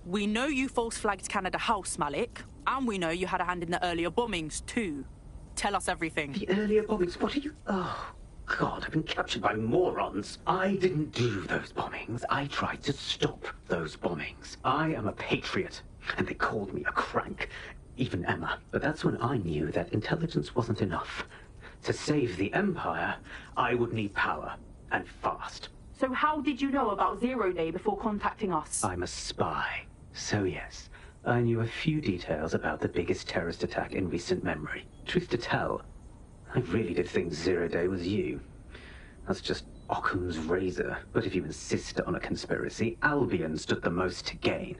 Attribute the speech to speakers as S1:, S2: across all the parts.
S1: We know you false flagged Canada House, Malik, and we know you had a hand in the earlier bombings, too. Tell us everything.
S2: The earlier bombings? What are you... Oh, God, I've been captured by morons. I didn't do those bombings. I tried to stop those bombings. I am a patriot, and they called me a crank. Even Emma. But that's when I knew that intelligence wasn't enough. To save the Empire, I would need power, and fast.
S1: So how did you know about Zero Day before contacting us?
S2: I'm a spy. So yes, I knew a few details about the biggest terrorist attack in recent memory. Truth to tell, I really did think Zero Day was you. That's just Occam's razor. But if you insist on a conspiracy, Albion stood the most to gain.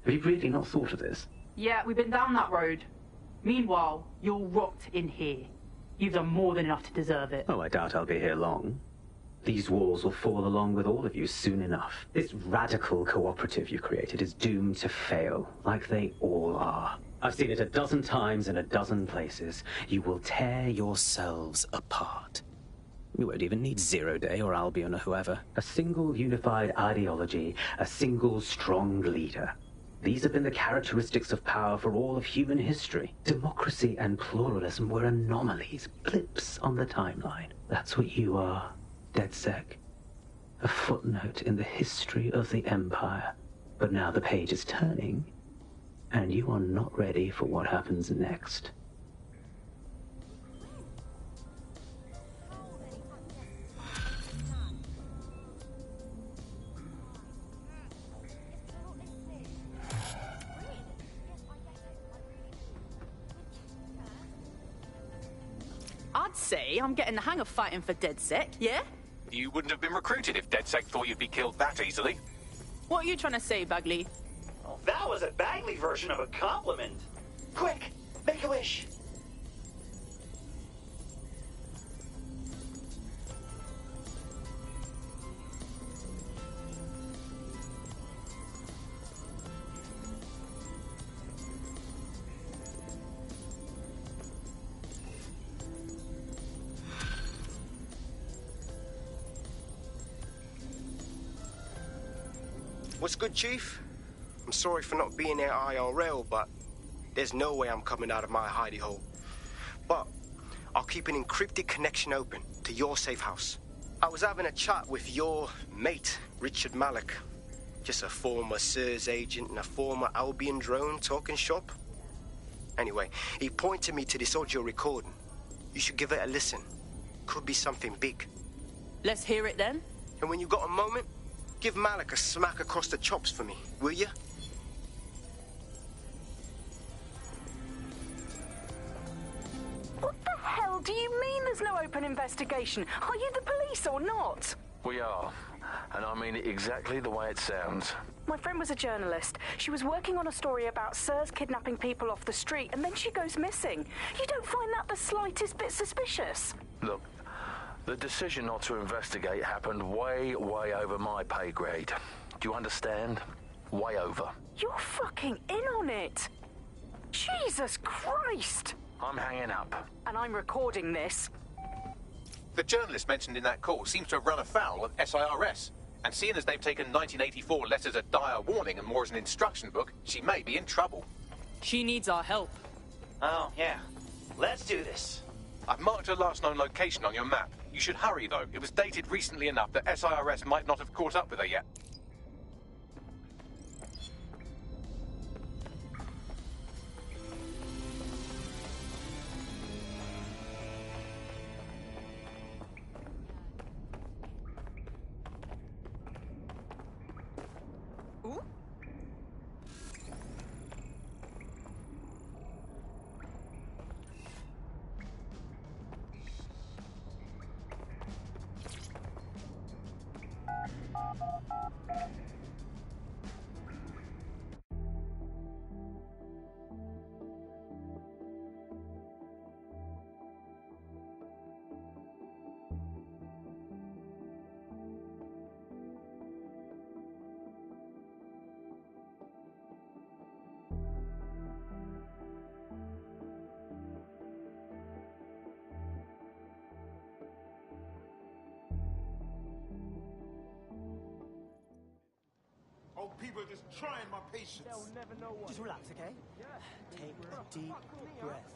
S2: Have you really not thought of this?
S1: Yeah, we've been down that road. Meanwhile, you're rotted in here. You've done more than enough to deserve it.
S2: Oh, I doubt I'll be here long. These walls will fall along with all of you soon enough. This radical cooperative you created is doomed to fail, like they all are. I've seen it a dozen times in a dozen places. You will tear yourselves apart. You won't even need Zero Day or Albion or whoever. A single unified ideology, a single strong leader. These have been the characteristics of power for all of human history. Democracy and pluralism were anomalies, blips on the timeline. That's what you are, DedSec. A footnote in the history of the Empire. But now the page is turning, and you are not ready for what happens next.
S1: I'd say I'm getting the hang of fighting for DedSec, yeah?
S3: You wouldn't have been recruited if DedSec thought you'd be killed that easily.
S1: What are you trying to say, Bagley?
S4: Oh, that was a Bagley version of a compliment. Quick, make a wish.
S5: What's good, Chief? I'm sorry for not being there IRL, but there's no way I'm coming out of my hidey hole. But I'll keep an encrypted connection open to your safe house. I was having a chat with your mate, Richard Malik. Just a former SIRS agent and a former Albion drone talking shop. Anyway, he pointed me to this audio recording. You should give it a listen. Could be something big.
S1: Let's hear it then.
S5: And when you got a moment, give Malik a smack across the chops for me, will you?
S6: What the hell do you mean there's no open investigation? Are you the police or not?
S7: We are. And I mean it exactly the way it sounds.
S6: My friend was a journalist. She was working on a story about SIRS kidnapping people off the street, and then she goes missing. You don't find that the slightest bit suspicious?
S7: Look, the decision not to investigate happened way, way over my pay grade. Do you understand? Way over.
S6: You're fucking in on it. Jesus Christ!
S7: I'm hanging up.
S6: And I'm recording this.
S3: The journalist mentioned in that call seems to have run afoul of SIRS. And seeing as they've taken 1984 less as a dire warning and more as an instruction book, she may be in trouble.
S1: She needs our help.
S4: Oh, yeah. Let's do this.
S3: I've marked her last known location on your map. You should hurry, though. It was dated recently enough that SIRS might not have caught up with her yet.
S1: Ooh.
S8: People are just trying my patience.
S9: They'll never know what.
S10: Just relax, okay? Take a deep breath.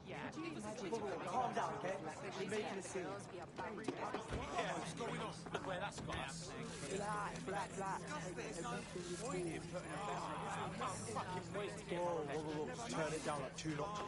S1: Yeah.
S10: Calm down, okay? We're making a scene.
S8: Yeah, what's going on? Look where that's got us.
S10: Relax. Whoa. Turn it down like 2 notches.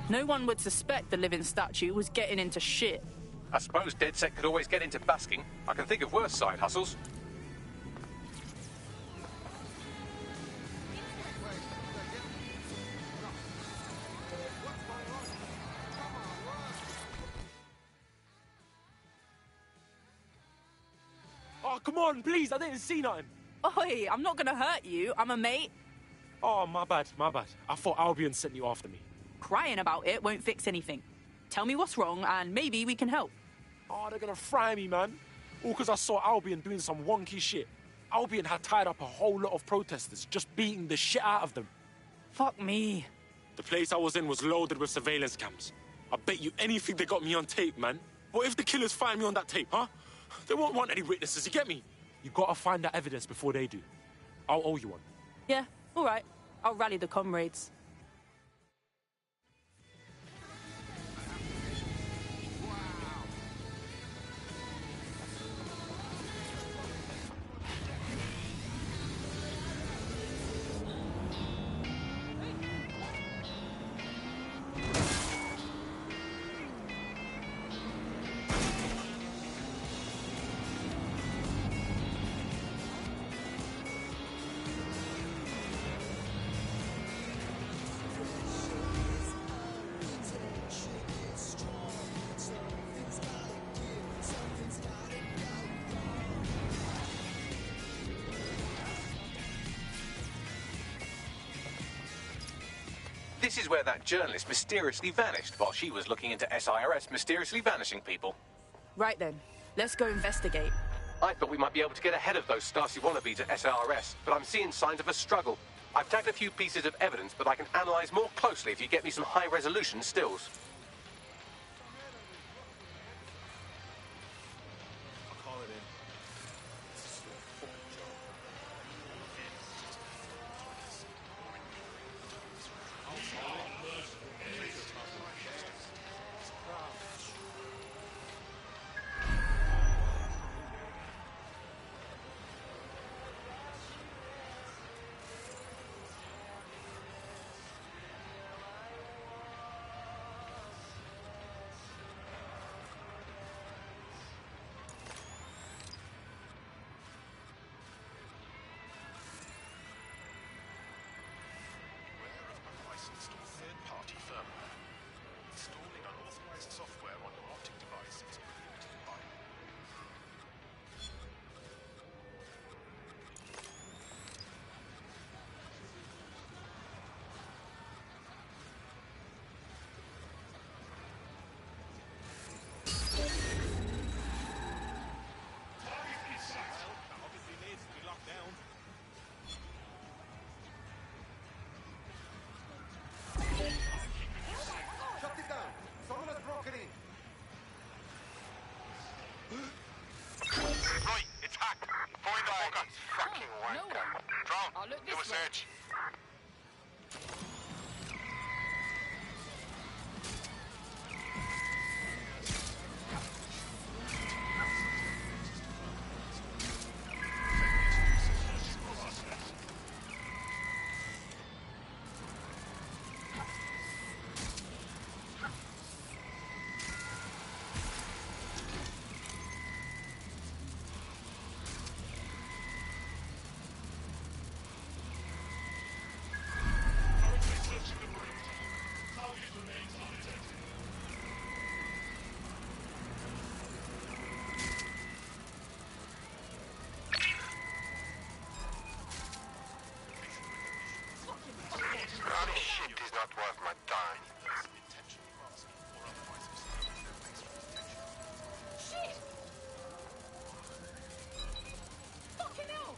S1: No one would suspect the living statue was getting into shit.
S3: I suppose DedSec could always get into basking. I can think of worse side hustles.
S9: Oh, come on, please. I didn't see nothing.
S1: Oi, I'm not gonna hurt you. I'm a mate.
S9: Oh, my bad. I thought Albion sent you after me.
S1: Crying about it won't fix anything. Tell me what's wrong and maybe we can help.
S9: Oh, they're gonna fry me, man. All because I saw Albion doing some wonky shit. Albion had tied up a whole lot of protesters, just beating the shit out of them.
S1: Fuck me.
S9: The place I was in was loaded with surveillance cams. I bet you anything they got me on tape, man. What if the killers find me on that tape, huh? They won't want any witnesses, you get me? You gotta find that evidence before they do. I'll owe you one.
S1: Yeah, all right. I'll rally the comrades.
S3: This is where that journalist mysteriously vanished while she was looking into SIRS mysteriously vanishing people.
S1: Right then, let's go investigate.
S3: I thought we might be able to get ahead of those Stasi wannabes at SIRS, but I'm seeing signs of a struggle. I've tagged a few pieces of evidence, but I can analyze more closely if you get me some high-resolution stills.
S8: I'll call it in.
S7: right.
S11: No one.
S7: Drone,
S11: Look
S7: do a
S11: this way.
S7: search. This shit is not worth my time.
S11: Shit! Fucking hell!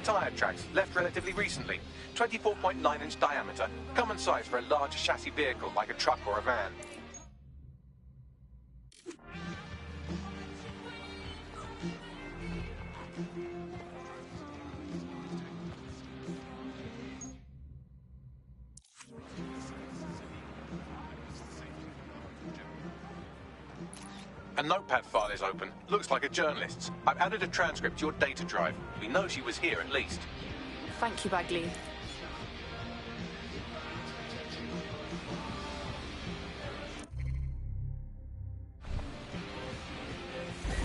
S3: Tyre tracks, left relatively recently. 24.9-inch diameter. Common size for a large chassis vehicle like a truck or a van. A notepad file is open. Looks like a journalist's. I've added a transcript to your data drive. We know she was here at least.
S1: Thank you, Bagley.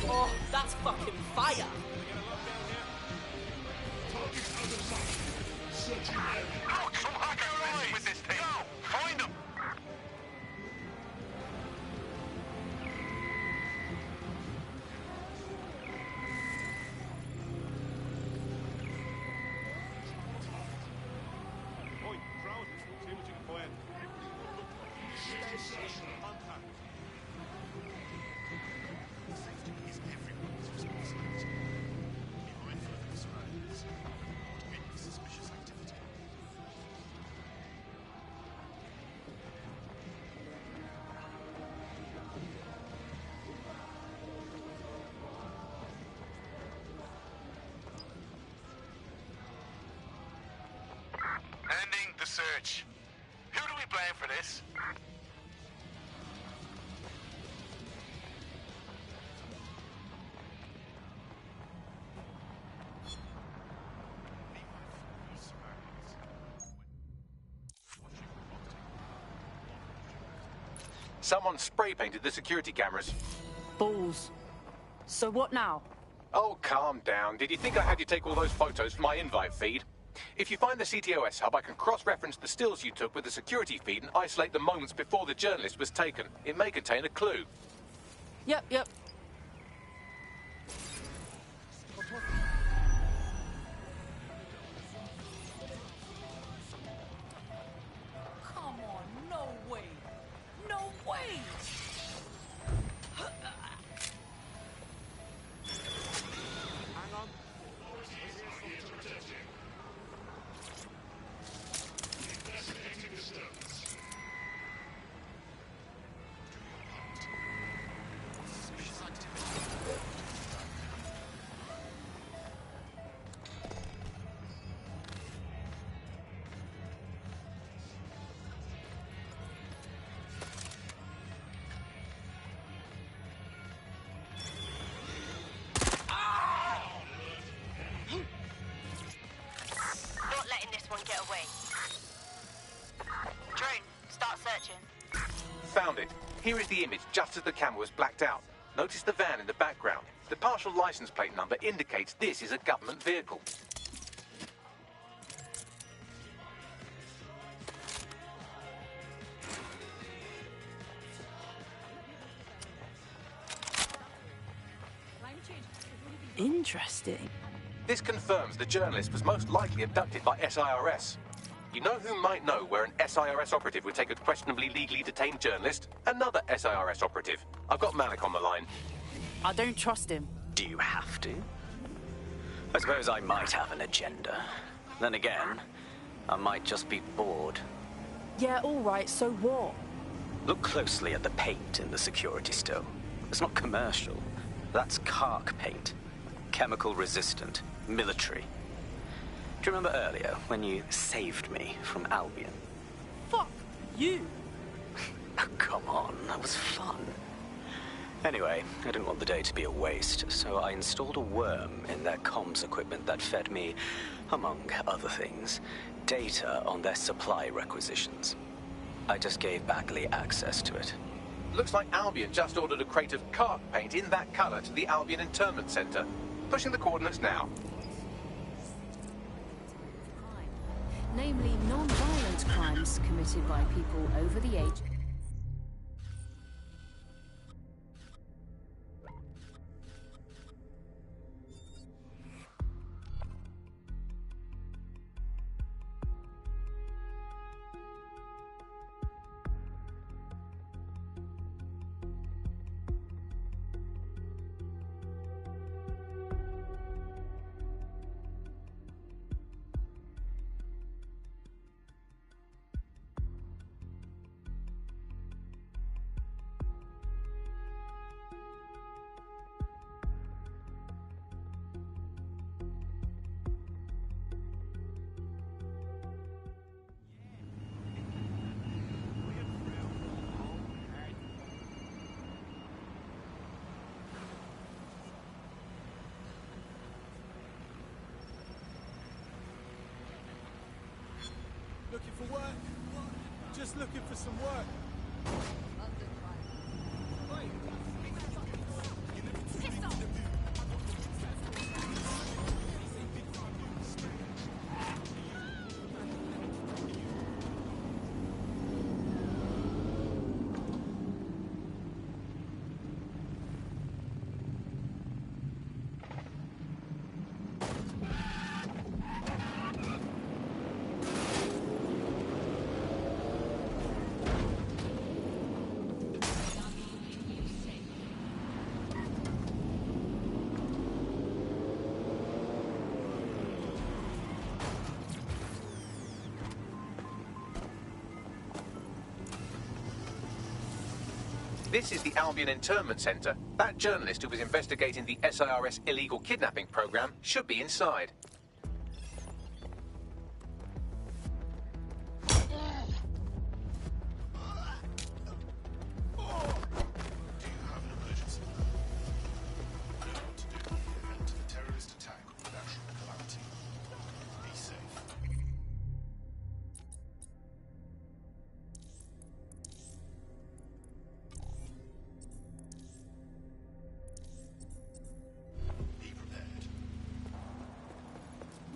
S1: Oh, that's fucking fire!
S7: Look, some hacker with this thing. Go, find them.
S10: Oi, crowd, see what you can find. Contact. Safety is everyone's responsibility. Be mindful of your surroundings. Report any suspicious activity.
S7: Ending the search. Who do we blame for this?
S3: Someone spray painted the security cameras.
S1: Balls. So what now?
S3: Oh, calm down. Did you think I had you take all those photos for my invite feed? If you find the CTOS hub, I can cross-reference the stills you took with the security feed and isolate the moments before the journalist was taken. It may contain a clue.
S1: Yep.
S11: Come on, no way! No way!
S10: Hang on.
S3: Here is the image just as the camera was blacked out. Notice the van in the background. The partial license plate number indicates this is a government vehicle.
S1: Interesting.
S3: This confirms the journalist was most likely abducted by SIRS. You know who might know where an SIRS operative would take a questionably legally detained journalist? Another SIRS operative. I've got Malik on the line.
S1: I don't trust him.
S12: Do you have to? I suppose I might have an agenda. Then again, I might just be bored.
S1: Yeah, all right, so what?
S12: Look closely at the paint in the security still. It's not commercial. That's Kark paint. Chemical resistant. Military. Do you remember earlier when you saved me from Albion?
S1: Fuck you.
S12: Oh, come on, that was fun. Anyway, I didn't want the day to be a waste, so I installed a worm in their comms equipment that fed me, among other things, data on their supply requisitions. I just gave Bagley access to it.
S3: Looks like Albion just ordered a crate of Kark paint in that colour to the Albion Internment Centre. Pushing the coordinates now.
S13: Namely, non-violent crimes committed by people over the age...
S8: Looking for work? Just looking for some work.
S3: This is the Albion Internment Centre. That journalist who was investigating the SIRS illegal kidnapping program should be inside.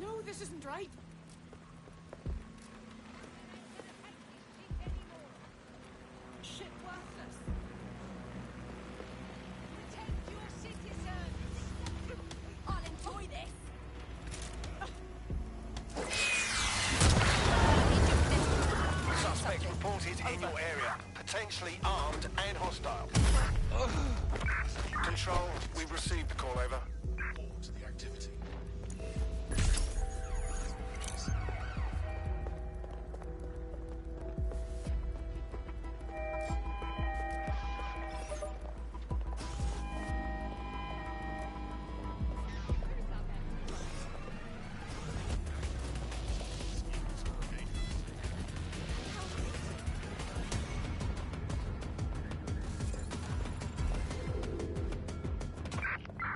S11: No, this isn't right. Shit worthless. Protect your citizens. I'll enjoy this.
S14: Suspect reported in your area. Potentially armed and hostile. Control, we've received the call, over.
S10: Report to the activity.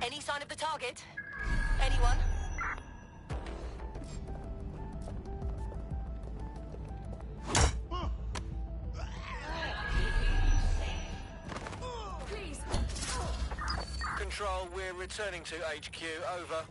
S15: Any sign of the target? Anyone?
S14: Control, we're returning to HQ. Over.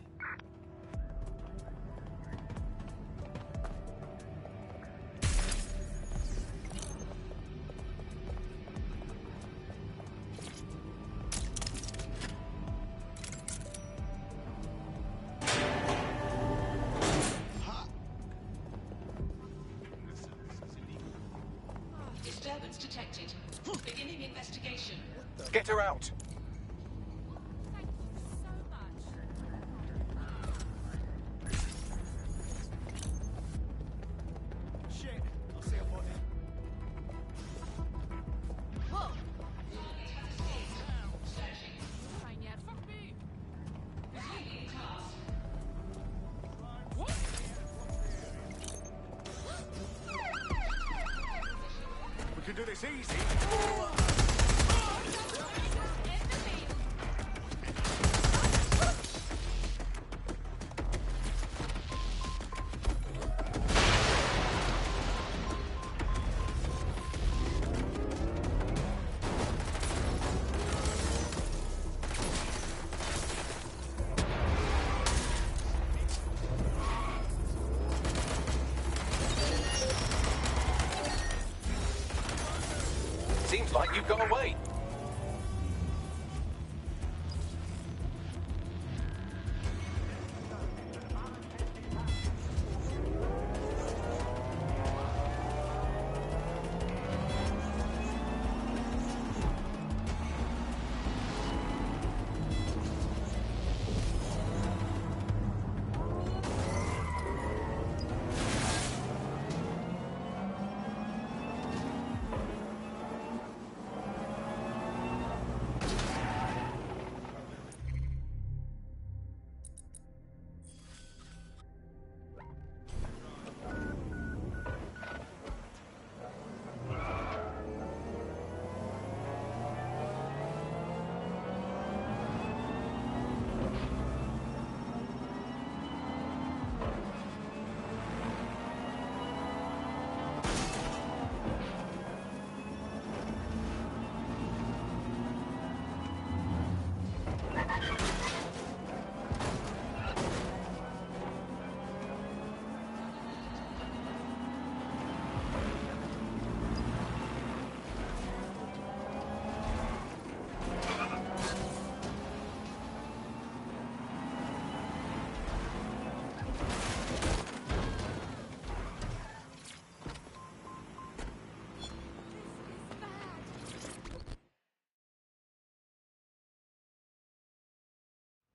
S16: Disturbance detected. Beginning investigation.
S3: Get her out.
S8: Shit, I'll see a body.
S11: Whoa!
S8: We can do this easy.
S3: Seems like you've got away.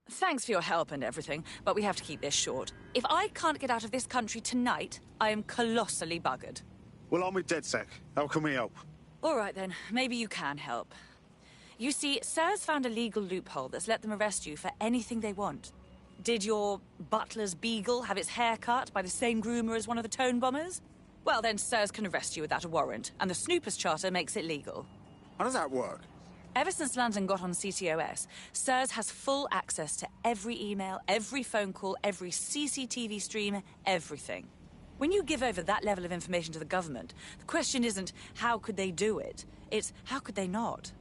S17: Thanks for your help and everything, but we have to keep this short. If I can't get out of this country tonight, I am colossally buggered.
S8: Well, I'm with DedSec. How can we help?
S17: All right then, maybe you can help. You see, SIRS found a legal loophole that's let them arrest you for anything they want. Did your butler's beagle have its hair cut by the same groomer as one of the Tone bombers? Well, then SIRS can arrest you without a warrant, and the Snoopers Charter makes it legal.
S8: How does that work?
S17: Ever since London got on CTOS, SIRS has full access to every email, every phone call, every CCTV stream, everything. When you give over that level of information to the government, the question isn't how could they do it, it's how could they not?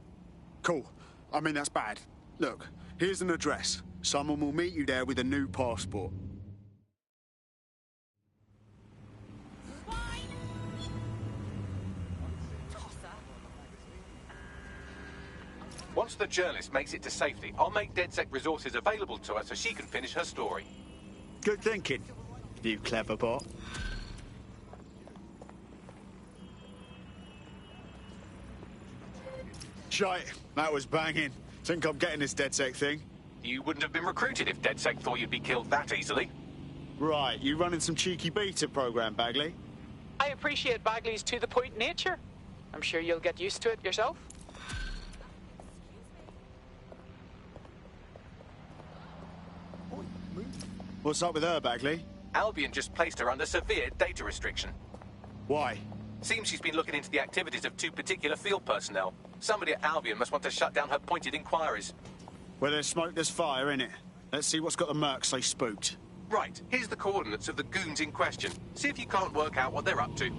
S8: Cool. I mean, that's bad. Look, here's an address. Someone will meet you there with a new passport.
S3: Once the journalist makes it to safety, I'll make DedSec resources available to her so she can finish her story.
S8: Good thinking, you clever bot. Shite, that was banging. Think I'm getting this DedSec thing?
S3: You wouldn't have been recruited if DedSec thought you'd be killed that easily.
S8: Right, you running some cheeky beta program, Bagley?
S18: I appreciate Bagley's to-the-point nature. I'm sure you'll get used to it yourself.
S8: What's up with her, Bagley?
S3: Albion just placed her under severe data restriction.
S8: Why?
S3: Seems she's been looking into the activities of two particular field personnel. Somebody at Albion must want to shut down her pointed inquiries.
S8: Where there's smoke, there's fire, innit? Let's see what's got the mercs so spooked.
S3: Right, here's the coordinates of the goons in question. See if you can't work out what they're up to.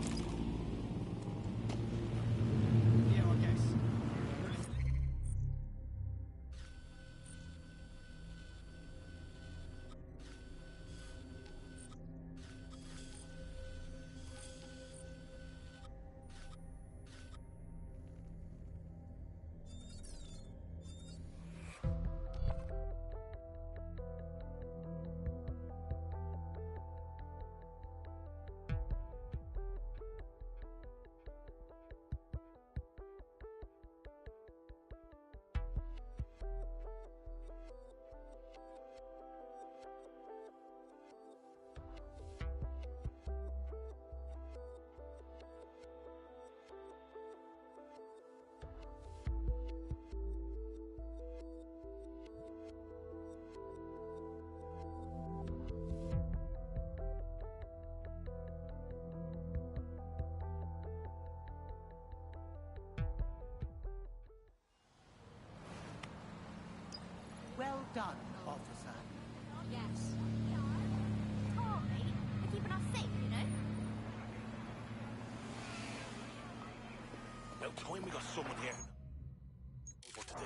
S19: done, officer.
S11: Yes. Tommy, they're keeping us safe, you know?
S10: No time, we got someone here. What to do?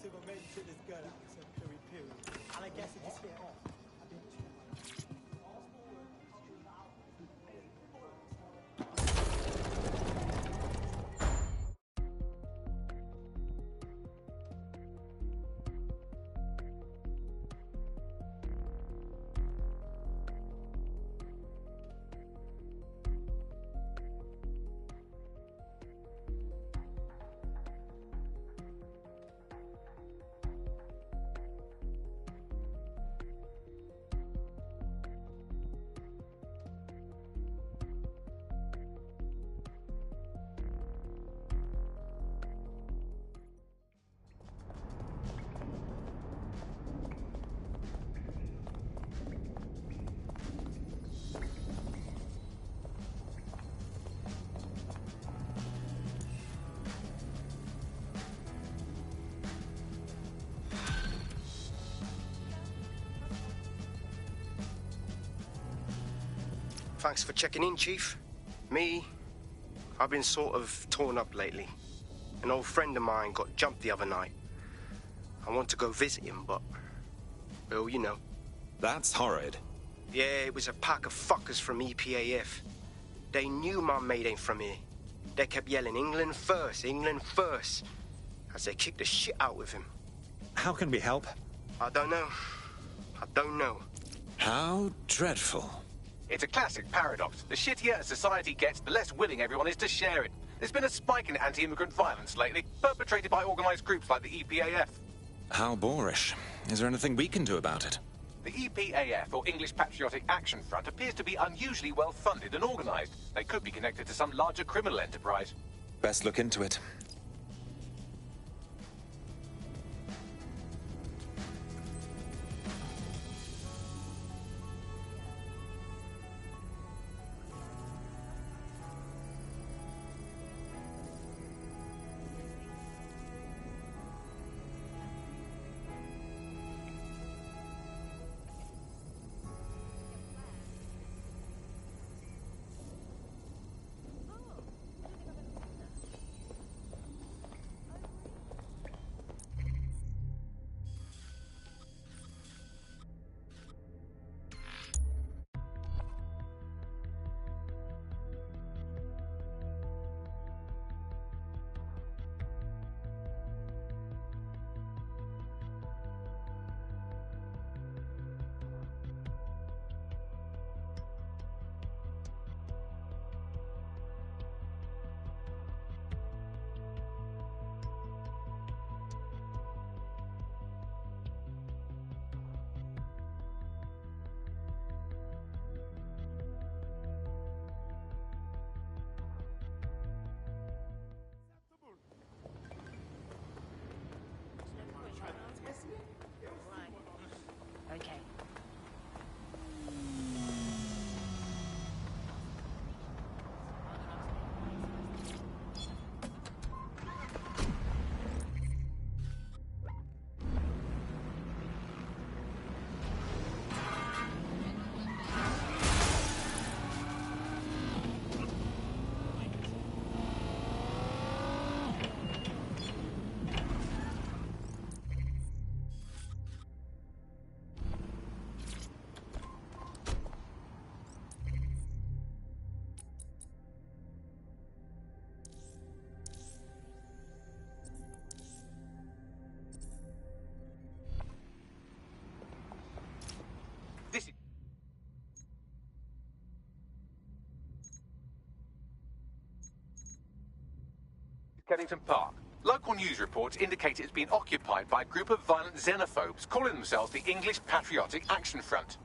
S19: Civil men took this girl out for some period, and I guess it just hit off. I didn't too much.
S5: Thanks for checking in, Chief. I've been sort of torn up lately. An old friend of mine got jumped the other night. I want to go visit him, but... well, you know.
S20: That's horrid.
S5: Yeah, it was a pack of fuckers from EPAF. They knew my mate ain't from here. They kept yelling, England first, as they kicked the shit out of him.
S20: How can we help?
S5: I don't know.
S20: How dreadful.
S3: It's a classic paradox. The shittier a society gets, the less willing everyone is to share it. There's been a spike in anti-immigrant violence lately, perpetrated by organized groups like the EPAF.
S20: How boorish. Is there anything we can do about it?
S3: The EPAF, or English Patriotic Action Front, appears to be unusually well funded and organized. They could be connected to some larger criminal enterprise.
S20: Best look into it.
S3: Kennington Park. Local news reports indicate it's been occupied by a group of violent xenophobes calling themselves the English Patriotic Action Front.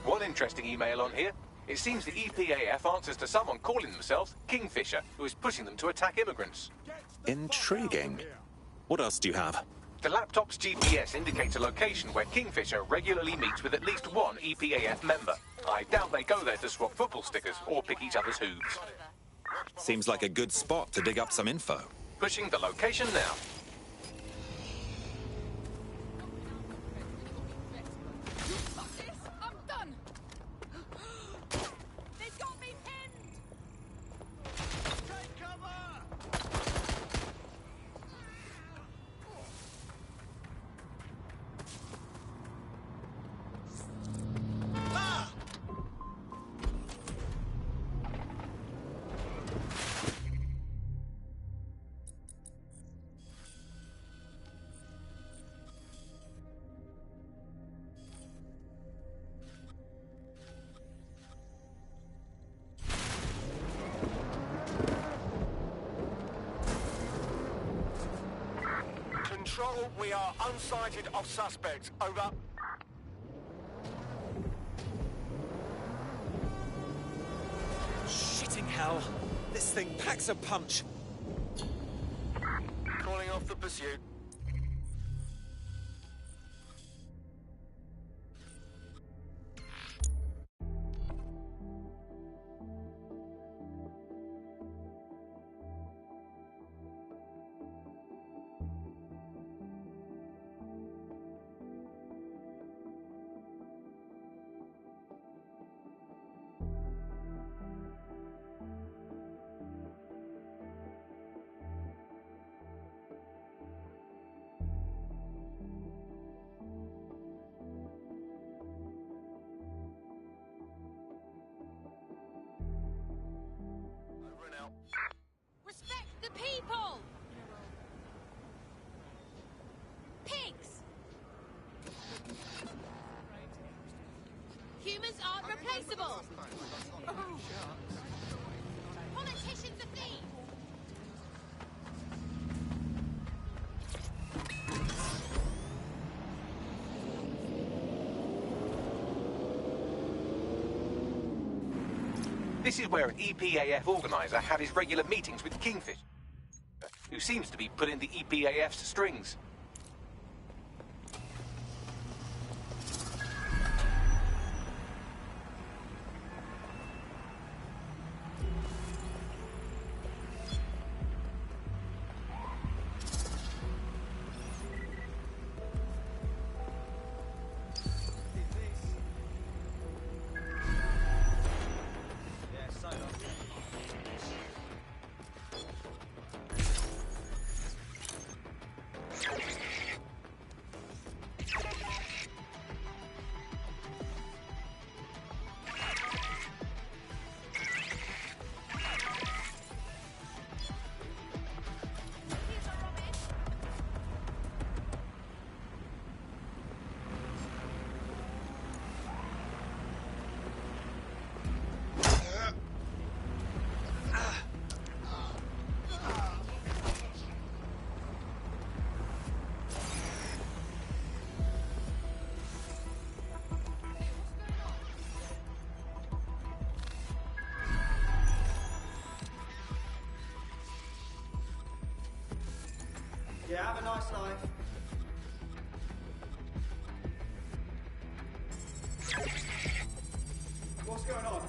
S3: One interesting email on here. It seems the EPAF answers to someone calling themselves Kingfisher, who is pushing them to attack immigrants.
S20: Intriguing. What else do you have?
S3: The laptop's GPS indicates a location where Kingfisher regularly meets with at least one EPAF member. I doubt they go there to swap football stickers or pick each other's hooves.
S20: Seems like a good spot to dig up some info.
S3: Pushing the location now.
S14: Control, we are unsighted of suspects. Over.
S20: Shitting hell. This thing packs a punch.
S14: Calling off the pursuit.
S11: irreplaceable! Politicians are thieves!
S3: This is where an EPAF organizer had his regular meetings with Kingfish, who seems to be pulling the EPAF's strings.
S19: Yeah, have a nice life. What's going on?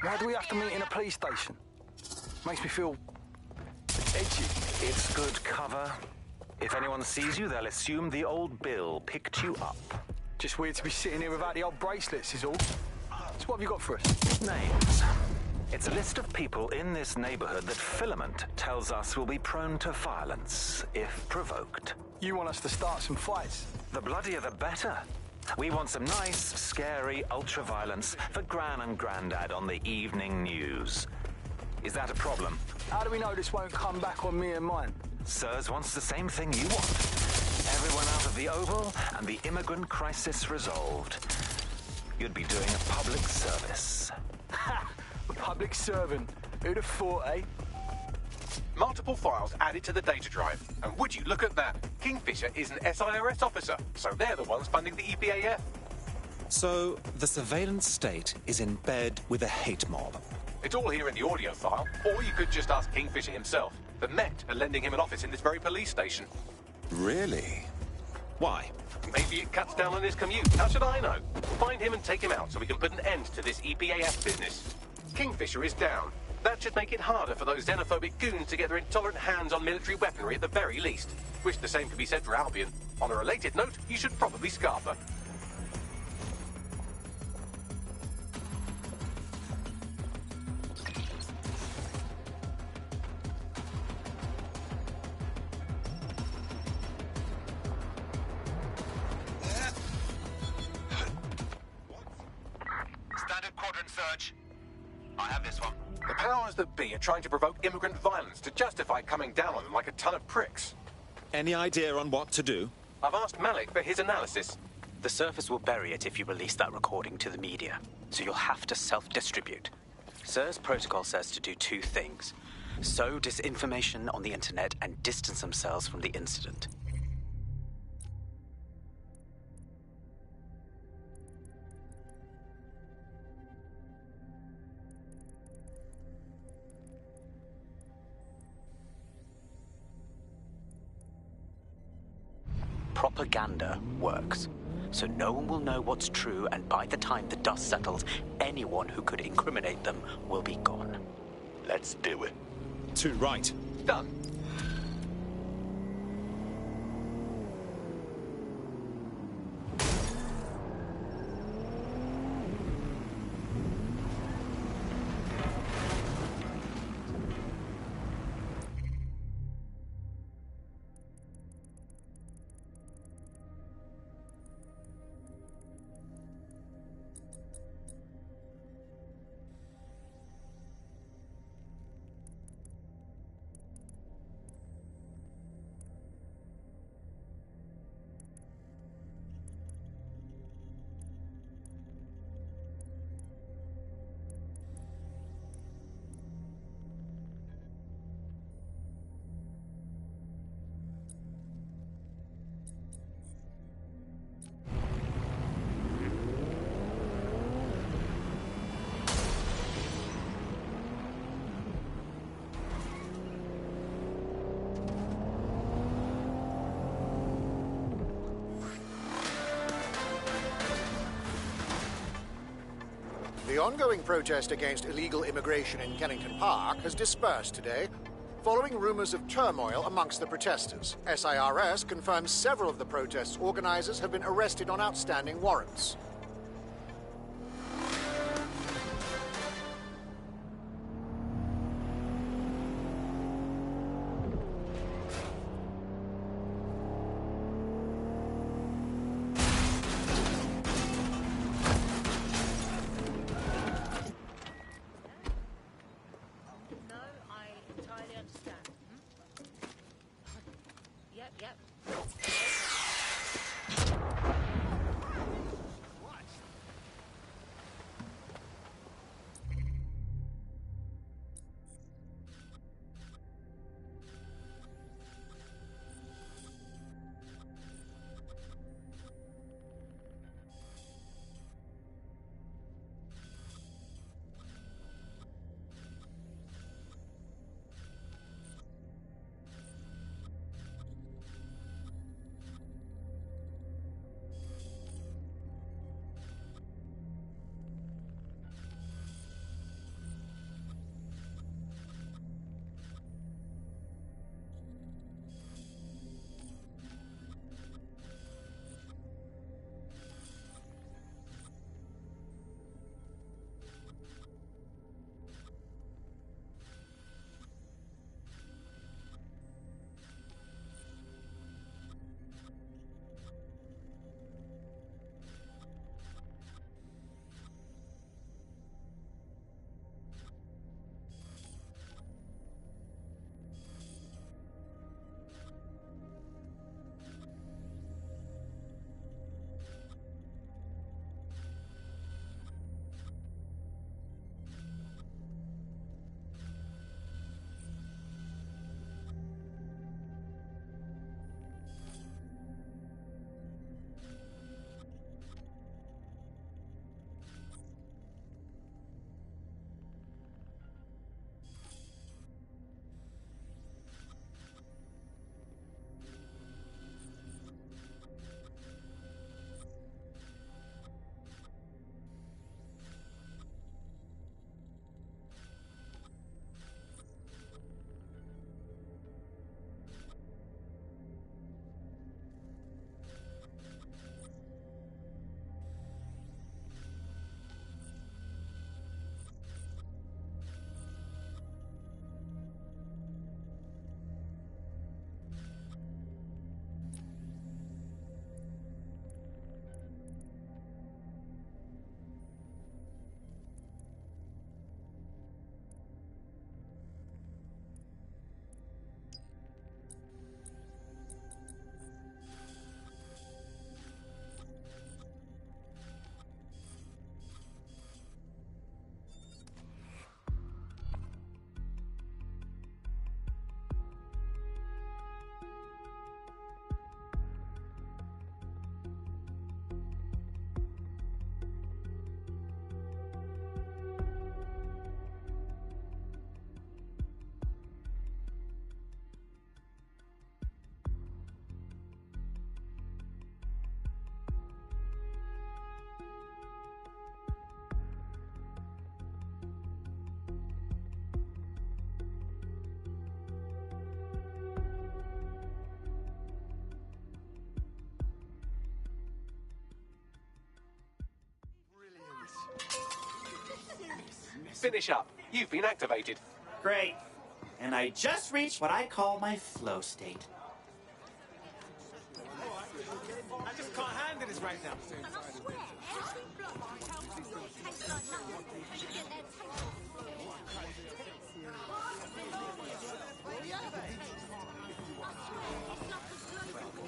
S7: Why do we have to meet in a police station? Makes me feel edgy. It's good cover. If anyone sees you, they'll assume the old Bill picked you up.
S19: Just weird to be sitting here without the old bracelets is all. So what have you got for us?
S7: Names. It's a list of people in this neighborhood that Filament tells us will be prone to violence if provoked.
S19: You want us to start some fights?
S7: The bloodier the better. We want some nice, scary ultra-violence for Gran and Grandad on the evening news. Is that a problem?
S19: How do we know this won't come back on me and mine?
S7: Sirs wants the same thing you want. Everyone out of the Oval and the immigrant crisis resolved. You'd be doing a public service.
S19: Ha! A public servant. Who'd have thought, eh?
S3: Multiple files added to the data drive. And would you look at that? Kingfisher is an SIRS officer, so they're the ones funding the EPAF.
S20: So, the surveillance state is in bed with a hate mob.
S3: It's all here in the audio file, or you could just ask Kingfisher himself. The Met are lending him an office in this very police station.
S20: Really? Why?
S3: Maybe it cuts down on his commute. How should I know? Find him and take him out so we can put an end to this EPAF business. Kingfisher is down. That should make it harder for those xenophobic goons to get their intolerant hands on military weaponry at the very least. Wish the same could be said for Albion. On a related note, you should probably scarf her.
S14: Standard Quadrant search. I have this one.
S3: The powers that be are trying to provoke immigrant violence to justify coming down on them like a ton of pricks.
S20: Any idea on what to do?
S3: I've asked Malik for his analysis.
S12: The Surface will bury it if you release that recording to the media, so you'll have to self-distribute. SIR's protocol says to do two things: sow disinformation on the internet and distance themselves from the incident. Propaganda works, so no one will know what's true, and by the time the dust settles, anyone who could incriminate them will be gone.
S14: Let's do it.
S20: Too right.
S3: Done.
S21: The ongoing protest against illegal immigration in Kennington Park has dispersed today, following rumors of turmoil amongst the protesters. SIRS confirms several of the protest's organizers have been arrested on outstanding warrants.
S3: finish up. You've been activated.
S4: Great. And I just reached what I call my flow state.
S19: I just can't handle this right now.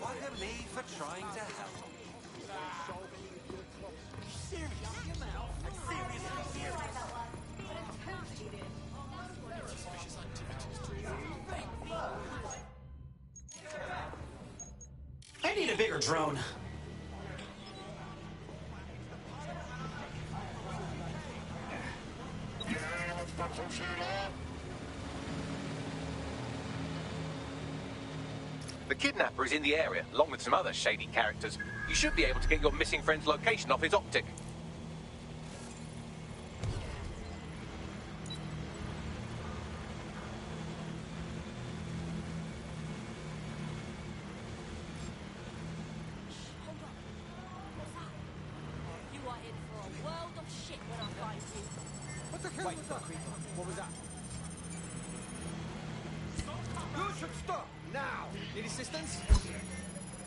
S20: Bugger me for trying to help.
S4: I need a bigger drone.
S3: The kidnapper is in the area, along with some other shady characters. You should be able to get your missing friend's location off his optic.
S11: You are in for a world of shit when I find you.
S19: What the hell was that? What was that? You should stop now. Need assistance?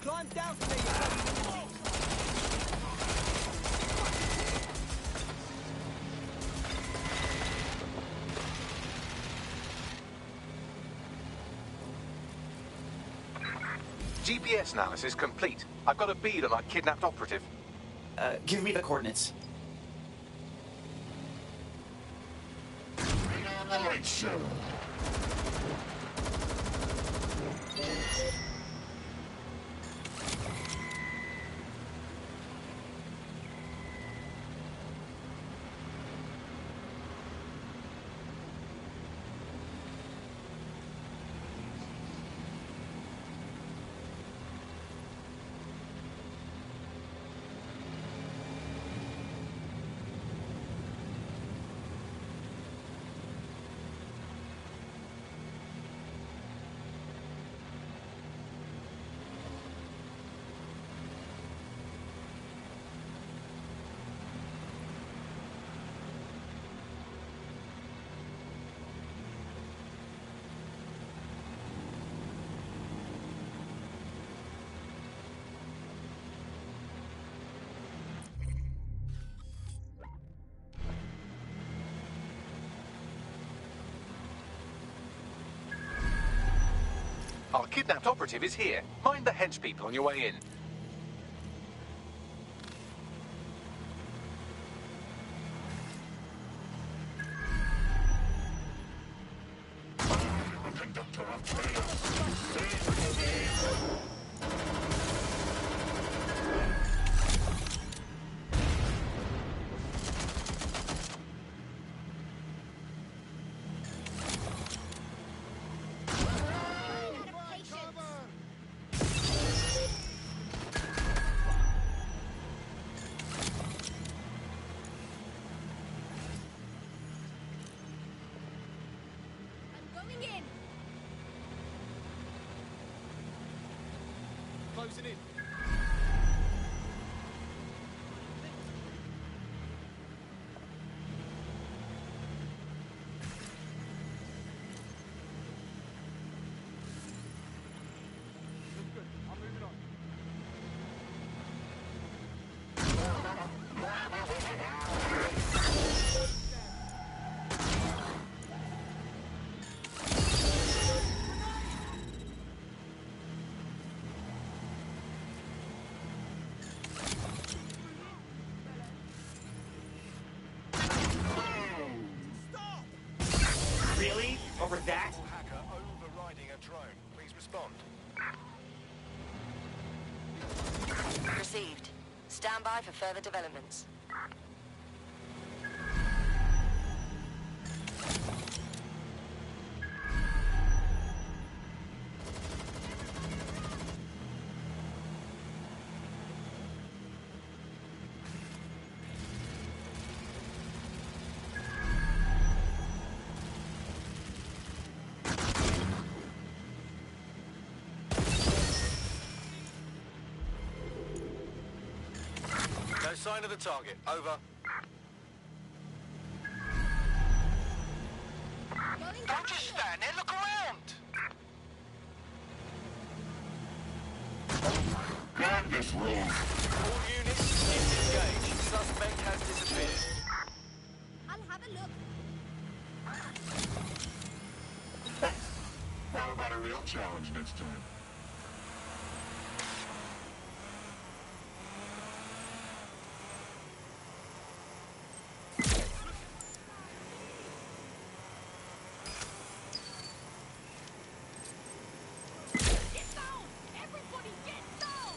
S19: Climb down from there, you bloody...
S3: GPS analysis complete. I've got a bead on our kidnapped operative.
S4: Give me the coordinates.
S3: Our kidnapped operative is here. Mind the hench people on your way in.
S19: Closing in. I'm moving on.
S4: Really? Over that?
S14: Hacker overriding a drone. Please respond.
S15: Received. Stand by for further developments.
S14: No sign of the target. Over. Don't just stand there, look around!
S10: Canvas roll.
S14: All units, disengage. Suspect has disappeared.
S11: I'll have a look.
S10: How about a real challenge next time?
S11: Get down! Everybody get down!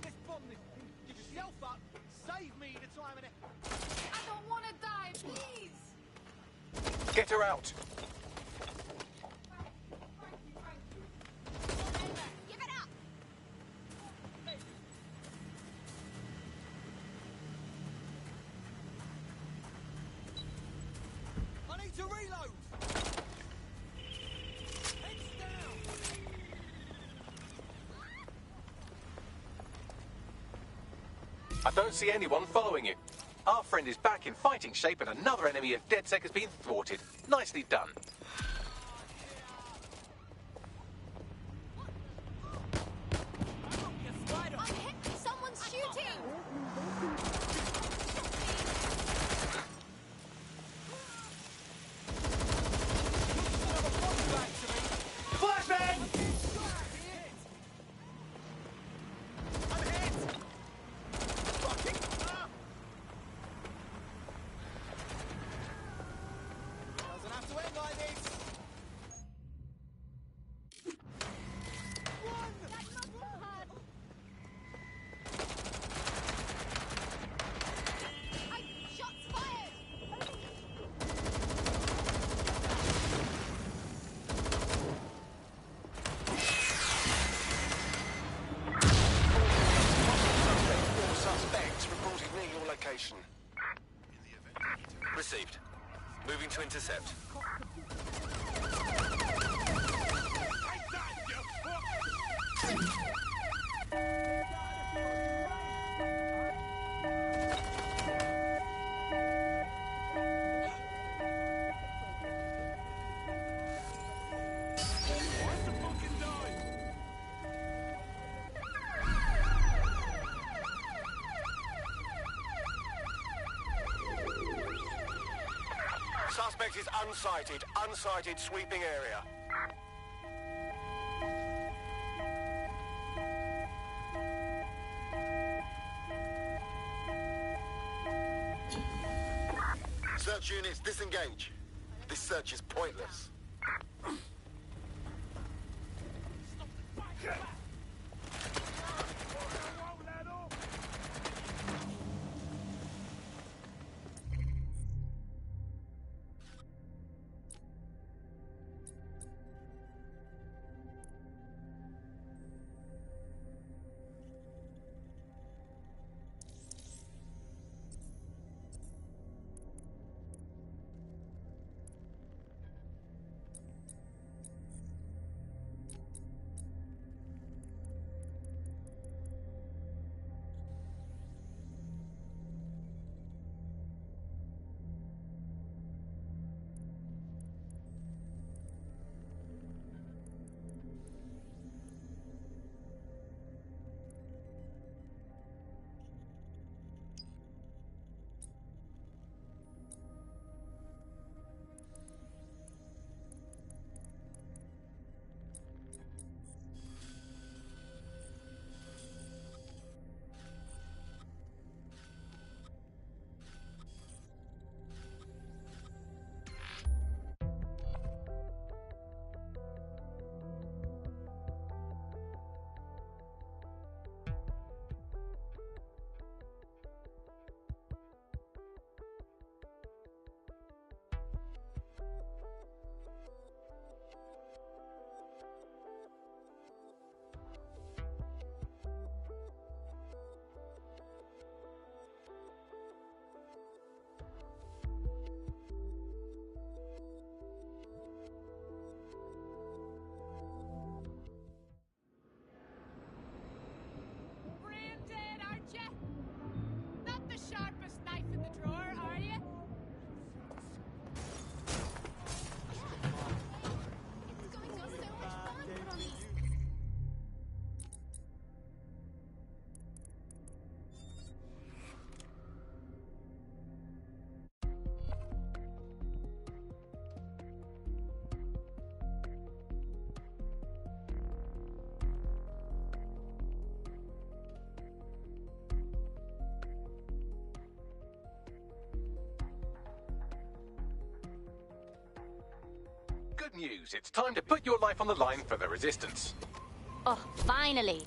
S19: Let's bomb this thing. Get yourself up. Save me the time and
S11: I don't want to die, please!
S3: Get her out.
S11: Give it up!
S19: I need to reload! Heads down!
S3: I don't see anyone following you. Our friend is back in fighting shape and another enemy of DedSec has been thwarted. Nicely done.
S11: I'm hit! Someone's shooting!
S19: Flashbang! I'm hit! Fucking... Doesn't have to end like this!
S11: Shots fired!
S14: All suspects reported near your location. Received. Moving to intercept. Suspect is unsighted. Unsighted sweeping area.
S2: Search units, disengage. This search is pointless.
S3: news. It's time to put your life on the line for the Resistance.
S11: Oh, finally.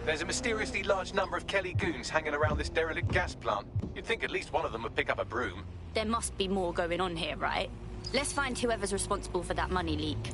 S3: There's a mysteriously large number of Kelly goons hanging around this derelict gas plant. You'd think at least one of them would pick up a broom.
S11: There must be more going on here, right? Let's find whoever's responsible for that money leak.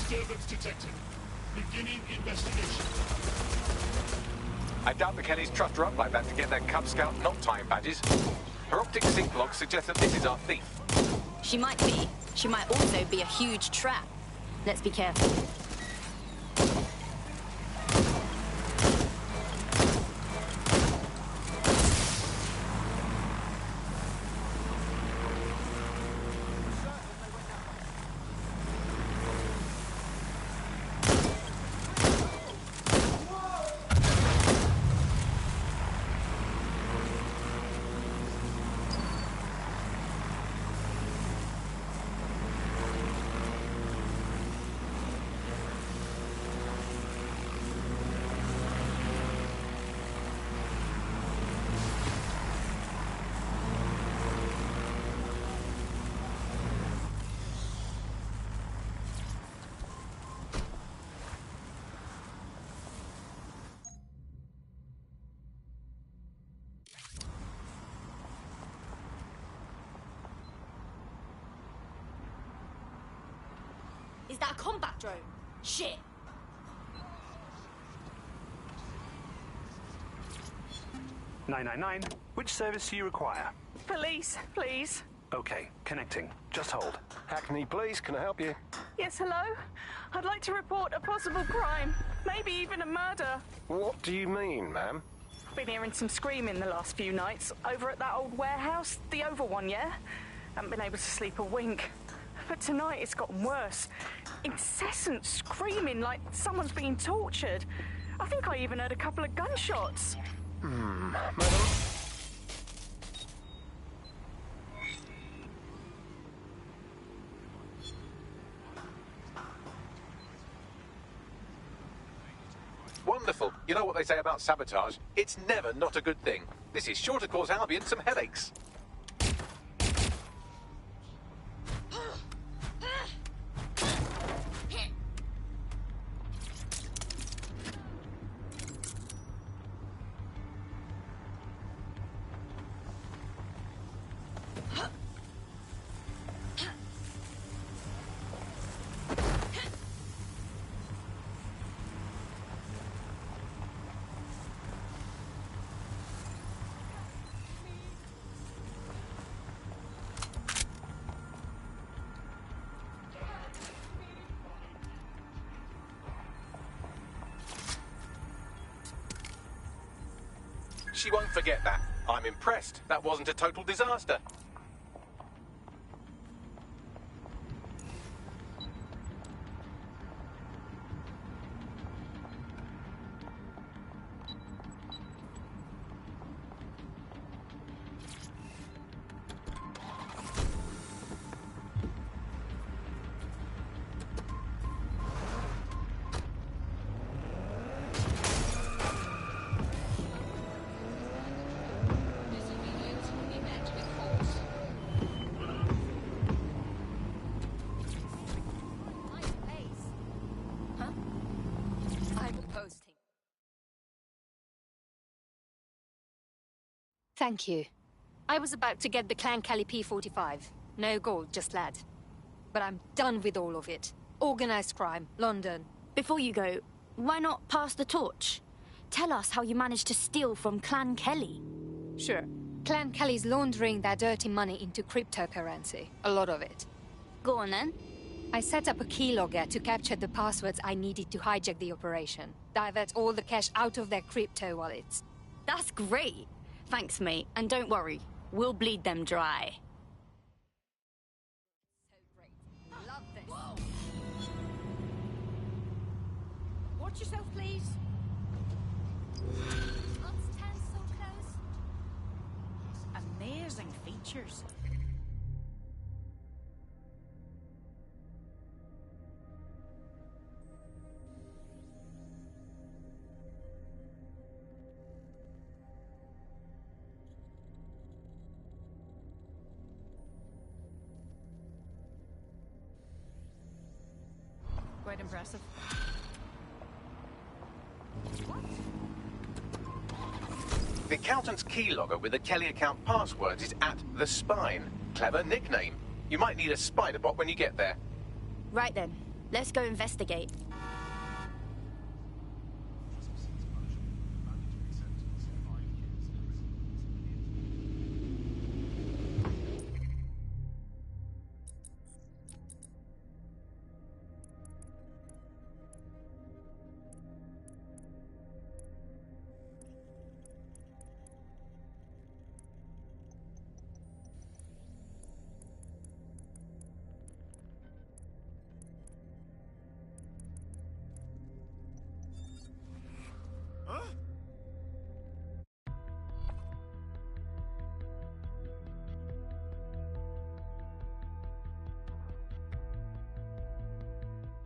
S10: Disturbance detected. Beginning investigation.
S3: I doubt the Kellys trust her up like that to get their Cub Scout knot tying badges. Her optic sync log suggests that this is our thief.
S11: She might be. She might also be a huge trap. Let's be careful. Is that a combat drone? Shit!
S7: "999, which service do you require?"
S6: Police, please.
S7: Okay, connecting. Just hold.
S14: Hackney Police, can I help you?
S6: Yes, hello? I'd like to report a possible crime. Maybe even a murder.
S14: What do you mean, ma'am?
S6: Been hearing some screaming the last few nights. Over at that old warehouse, the Oval one, yeah? Haven't been able to sleep a wink. But tonight it's gotten worse. Incessant screaming like someone's being tortured. I think I even heard a couple of gunshots.
S14: Madam?
S3: wonderful. You know what they say about sabotage? It's never not a good thing. This is sure to cause Albion some headaches. She won't forget that. I'm impressed. That wasn't a total disaster.
S9: Thank you. I was about to get the Clan Kelly P45. No gold, just lead. But I'm done with all of it. Organized crime, London.
S11: Before you go, why not pass the torch? Tell us how you managed to steal from Clan Kelly.
S9: Sure. Clan Kelly's laundering their dirty money into cryptocurrency. A lot of it.
S11: Go on then.
S9: I set up a keylogger to capture the passwords I needed to hijack the operation. Divert all the cash out of their crypto wallets.
S11: That's great. Thanks, mate. And don't worry, we'll bleed them dry.
S9: Love this. Whoa. Watch yourself, please.
S11: Let's stand so close.
S1: Amazing features. Quite impressive.
S3: The accountant's keylogger with the Kelly account passwords is at the Spine. Clever nickname. You might need a spider bot when you get there.
S11: Right then, let's go investigate.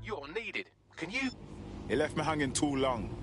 S3: You're needed. Can you?
S10: It left me hanging too long.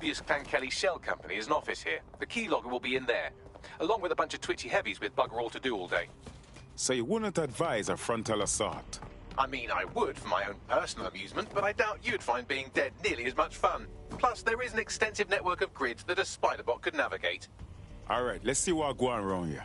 S3: dubious Clan Kelly shell company has an office here. The keylogger will be in there, along with a bunch of twitchy heavies with bugger all to do all day.
S13: So you wouldn't advise a frontal assault?
S3: I mean, I would for my own personal amusement, but I doubt you'd find being dead nearly as much fun. Plus, there is an extensive network of grids that a Spiderbot could navigate.
S13: All right, let's see what's going wrong here.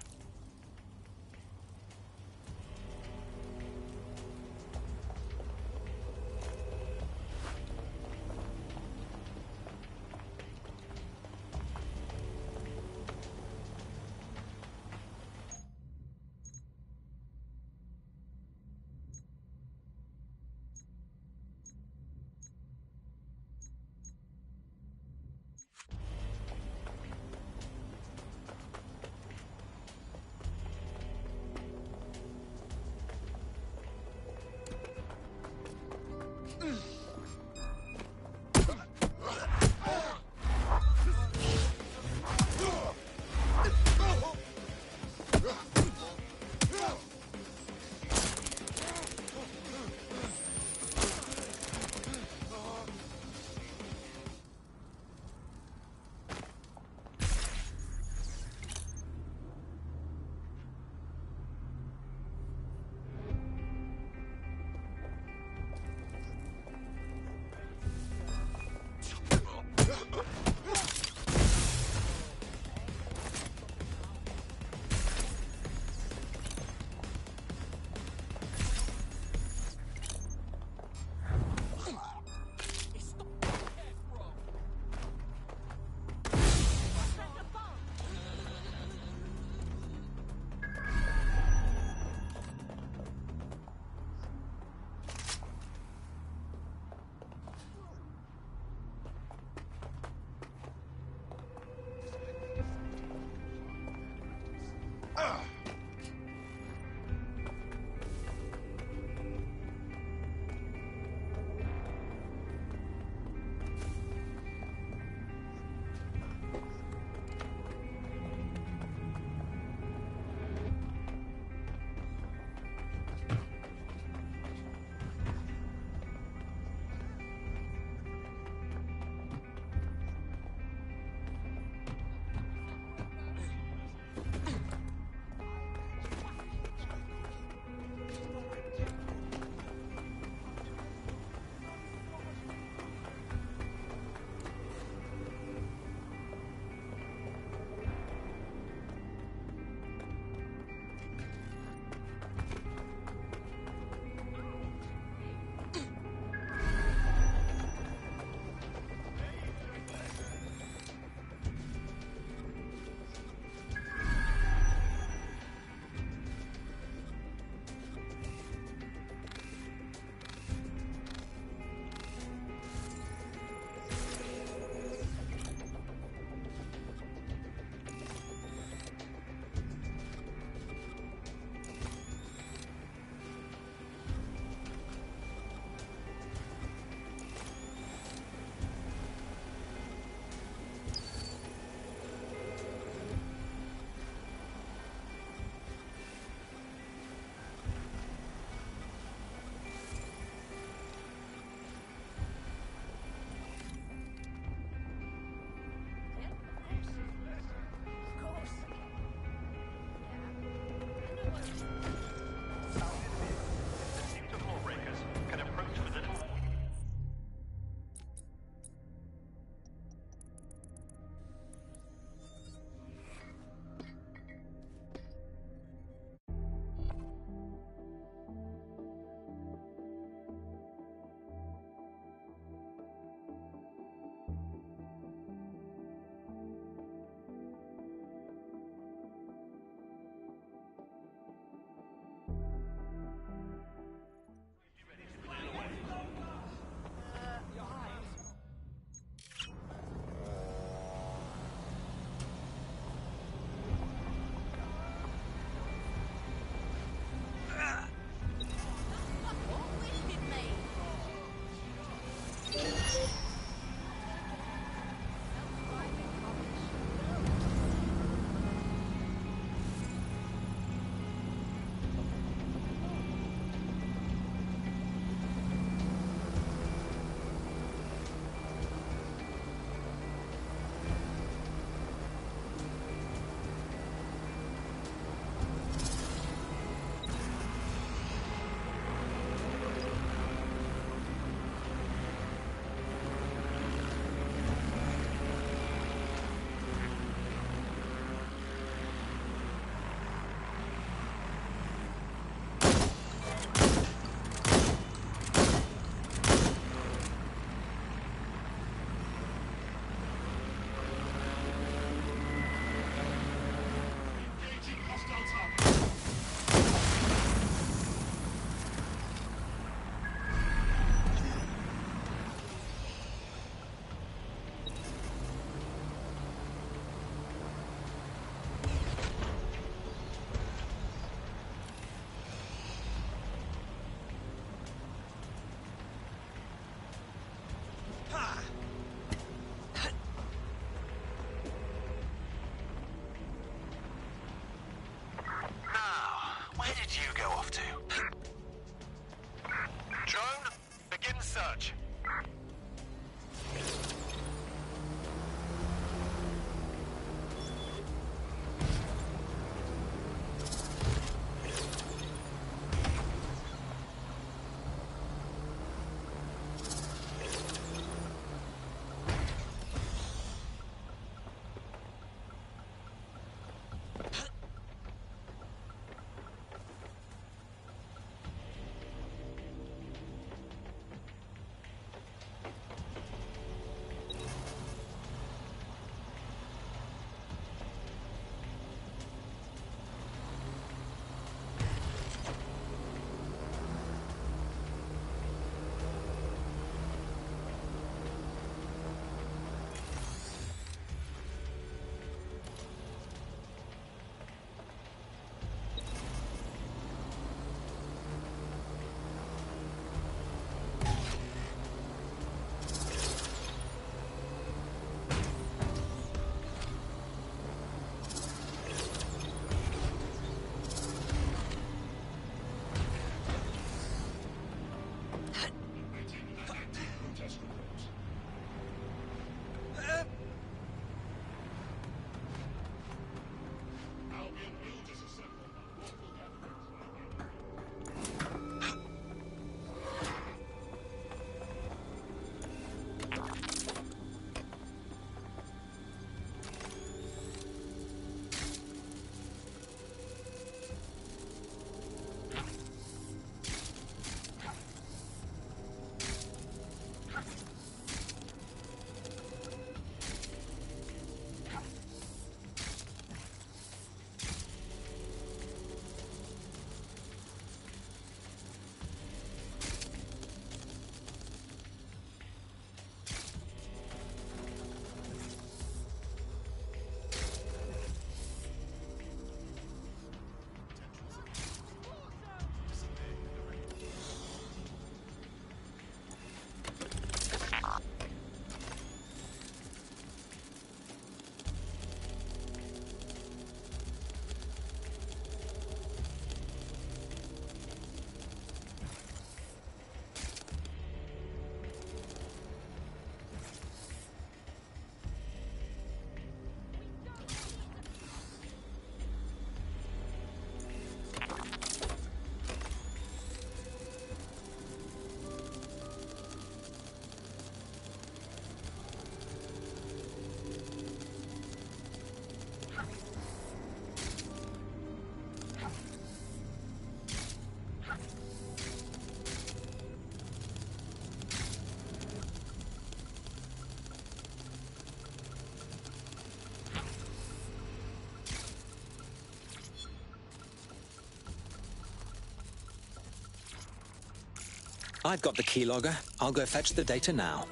S20: I've got the keylogger. I'll go fetch the data now.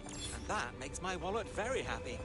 S16: And that makes my wallet very happy.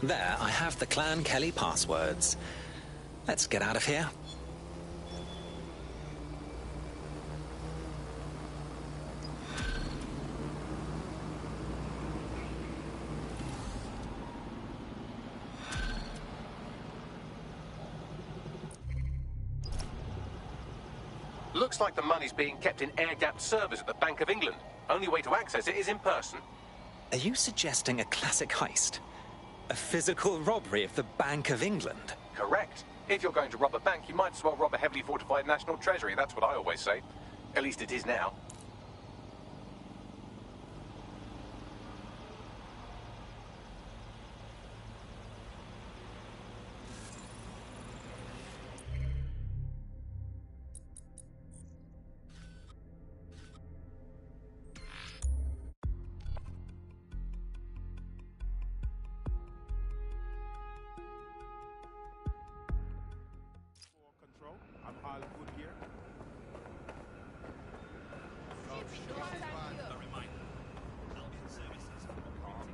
S20: There, I have the Clan Kelly passwords. Let's get out of here.
S3: Looks like the money's being kept in air-gapped servers at the Bank of England. Only way to access it is in person.
S20: Are you suggesting a classic heist? A physical robbery of the Bank of England?
S3: Correct. If you're going to rob a bank, you might as well rob a heavily fortified national treasury. That's what I always say. At least it is now.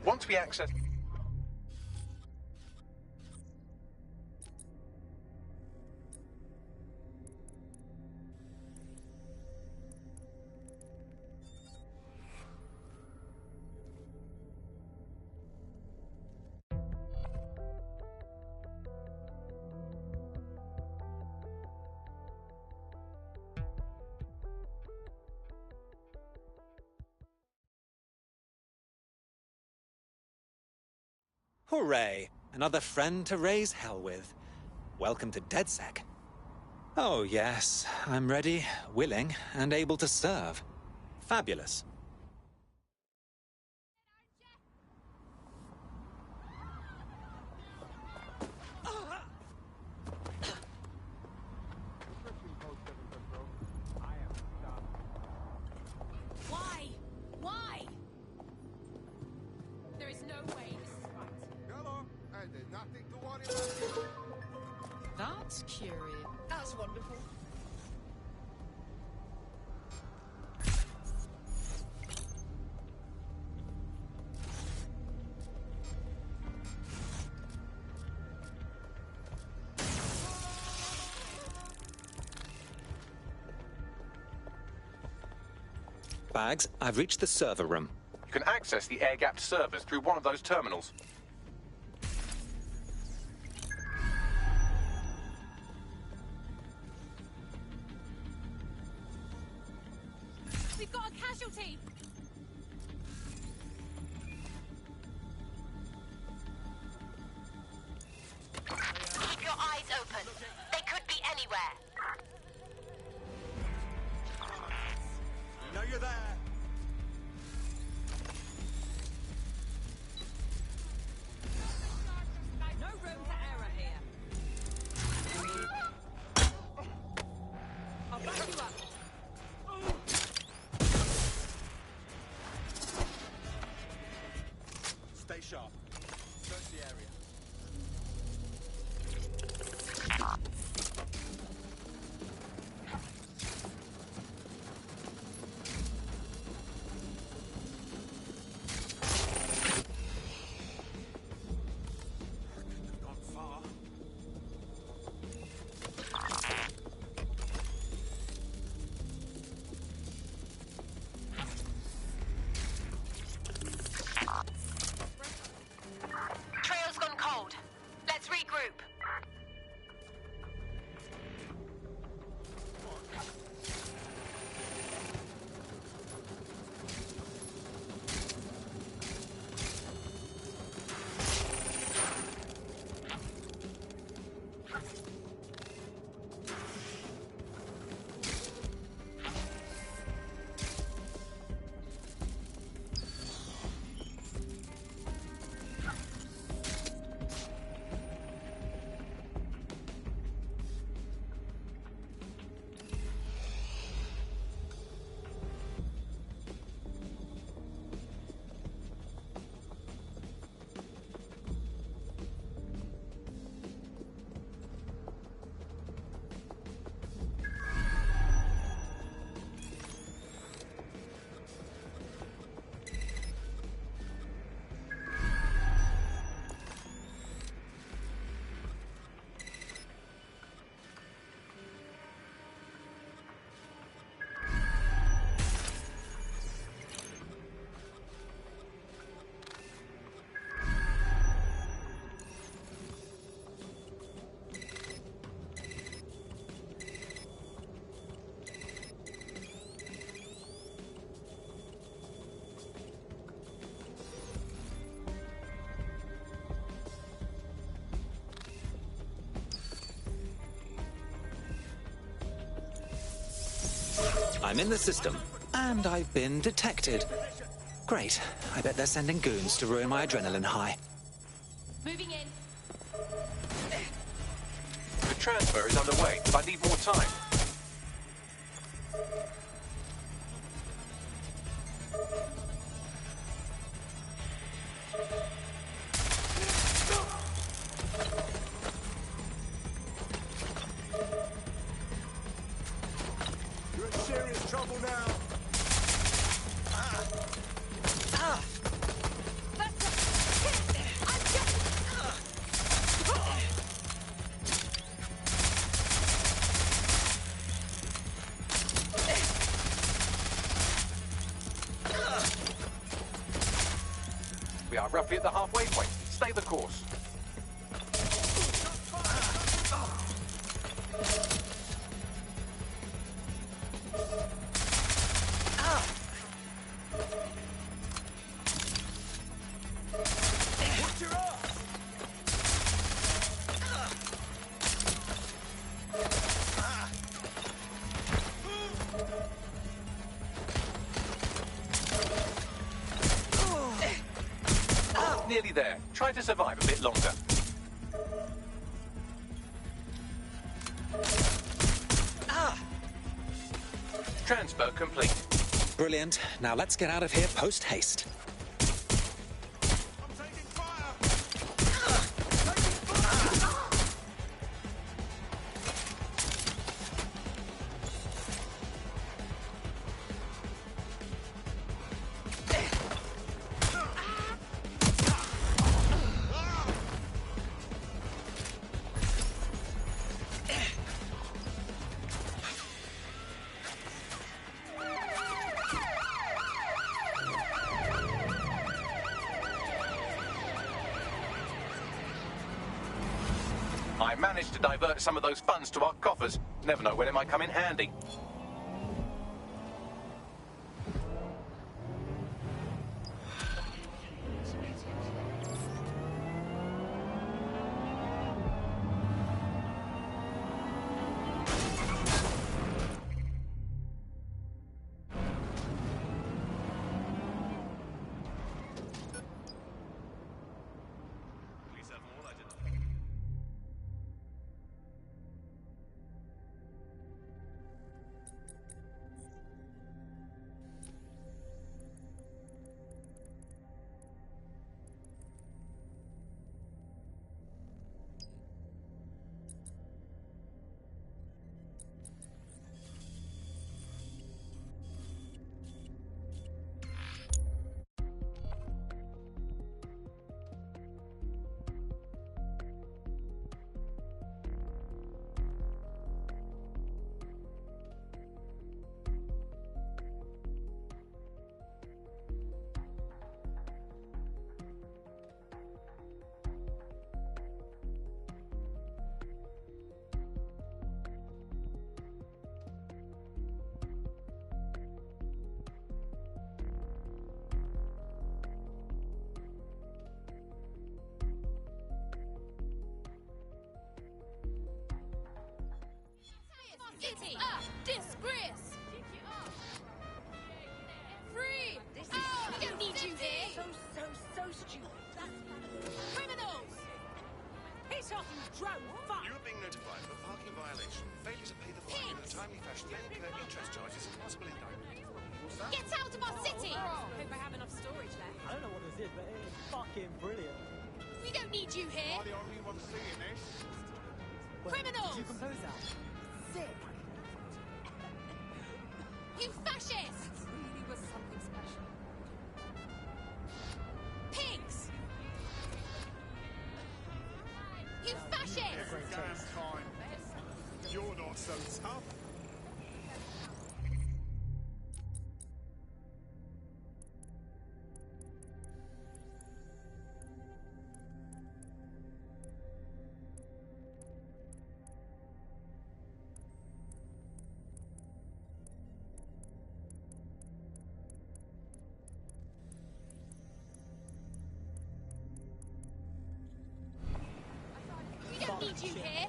S3: Once we access...
S20: Hooray! Another friend to raise hell with. Welcome to DedSec. Oh yes, I'm ready, willing, and able to serve. Fabulous.
S22: Why? Why? There is no way this is right.
S23: Hello, and there's nothing to worry about.
S22: That's curious. That's wonderful.
S20: Bags, I've reached the server room.
S3: You can access the air-gapped servers through one of those terminals.
S22: We've got a casualty!
S15: Keep your eyes open. They could be anywhere.
S19: You know you're there.
S22: No room for error here. I'll back you up.
S19: Stay sharp. Search the area. Gone far.
S20: I'm in the system, and I've been detected. Great. I bet they're sending goons to ruin my adrenaline high.
S15: Moving in.
S3: The transfer is underway, but I need more time.
S19: You're in serious trouble now.
S3: We are roughly at the halfway point. Stay the course. Nearly there. Try to survive a bit longer. Transfer complete.
S20: Brilliant. Now let's get out of here post-haste.
S3: I managed to divert some of those funds to our coffers. Never know when it might come in handy.
S22: City! Disgrace! Free! We don't need you here! So stupid. Criminals! Piss off, you drone fuck!
S10: You are being notified of a parking violation. Failure to pay the fine in a timely fashion may incur interest charges and possible indictment.
S22: Get out of our city! Hope I have enough storage left.
S19: I don't know what this is, but it is fucking brilliant.
S22: We don't need you here!
S23: Am I the only one seeing this?
S22: Criminals!
S19: Did you compose that? Sick.
S22: You fascists! Really was something special. Pigs! You fascists!
S23: Every damn time. You're not so tough.
S22: We don't need you here!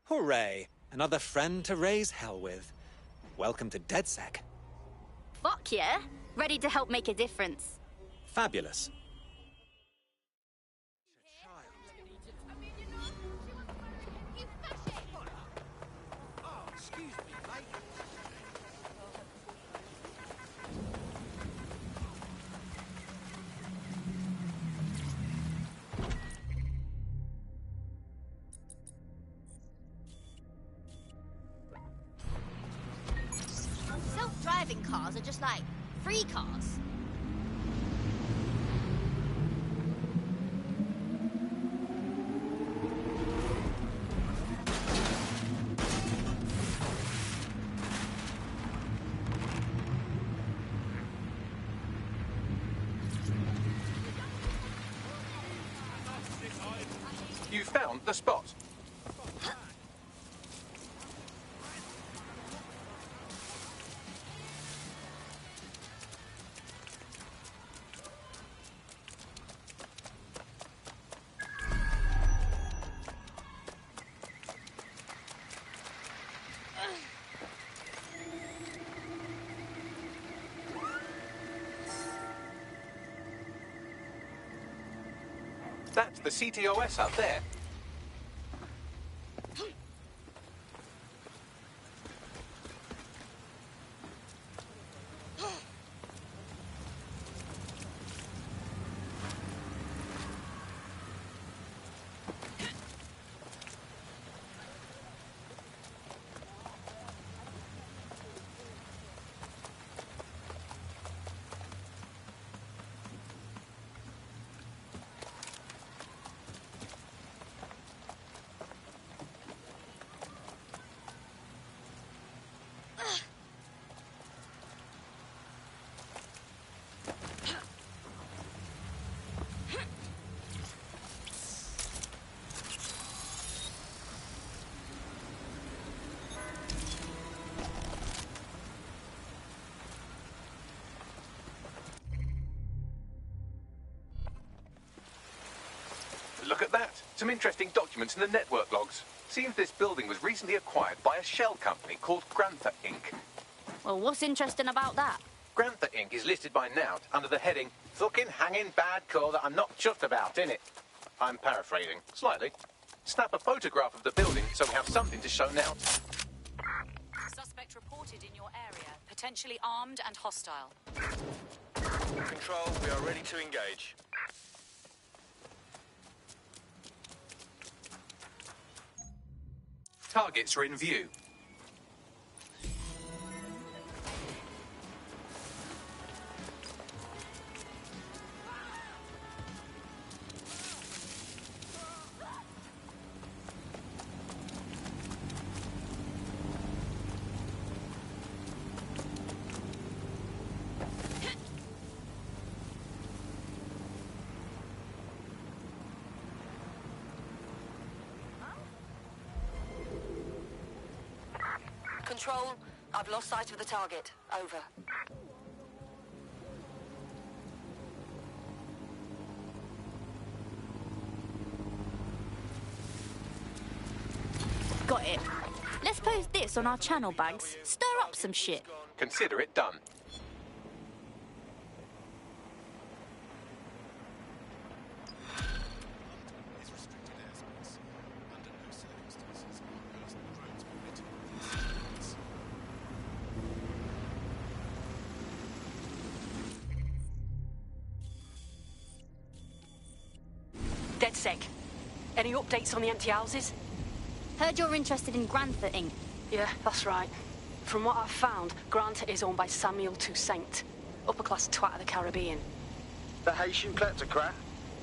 S20: Hooray! Another friend to raise hell with. Welcome to DedSec.
S11: Fuck yeah. Ready to help make a difference.
S20: Fabulous.
S15: Self-driving cars are just like free cars.
S3: You found the spot. That's the CTOS up there. Look at that. Some interesting documents in the network logs. Seems this building was recently acquired by a shell company called Grantha Inc.
S11: Well, what's interesting about that?
S3: Grantha Inc. is listed by Nout under the heading, "Fucking hanging bad call that I'm not chuffed about, innit?" I'm paraphrasing, slightly. Snap a photograph of the building so we have something to show Nout.
S8: Suspect reported in your area, potentially armed and hostile.
S14: Control, we are ready to engage.
S3: Targets are in view.
S8: Control, I've lost sight of the target. Over.
S11: Got it. Let's post this on our channel, Bags. Stir up some shit.
S3: Consider it done.
S8: DedSec. Any updates on the empty houses?
S11: Heard you're interested in Grantha Inc.
S8: Yeah, that's right. From what I've found, Grant is owned by Samuel Toussaint, upper-class twat of the Caribbean.
S14: The Haitian kleptocrat?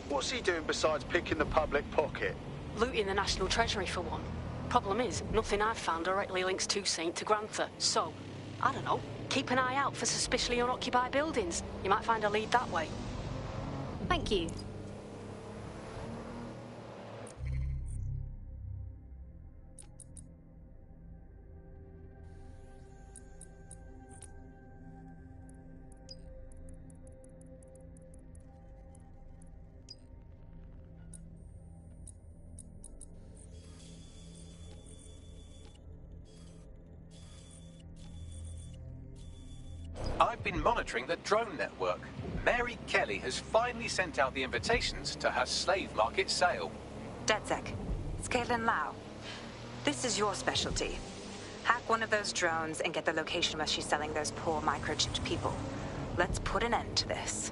S14: What's he doing besides picking the public pocket?
S8: Looting the National Treasury, for one. Problem is, nothing I've found directly links Toussaint to Grantha, so, I don't know, keep an eye out for suspiciously unoccupied buildings. You might find a lead that way.
S11: Thank you.
S3: been monitoring the drone network. Mary Kelly has finally sent out the invitations to her slave market sale.
S5: DedSec, it's Caitlin Lau. This is your specialty. Hack one of those drones and get the location where she's selling those poor microchipped people. Let's put an end to this.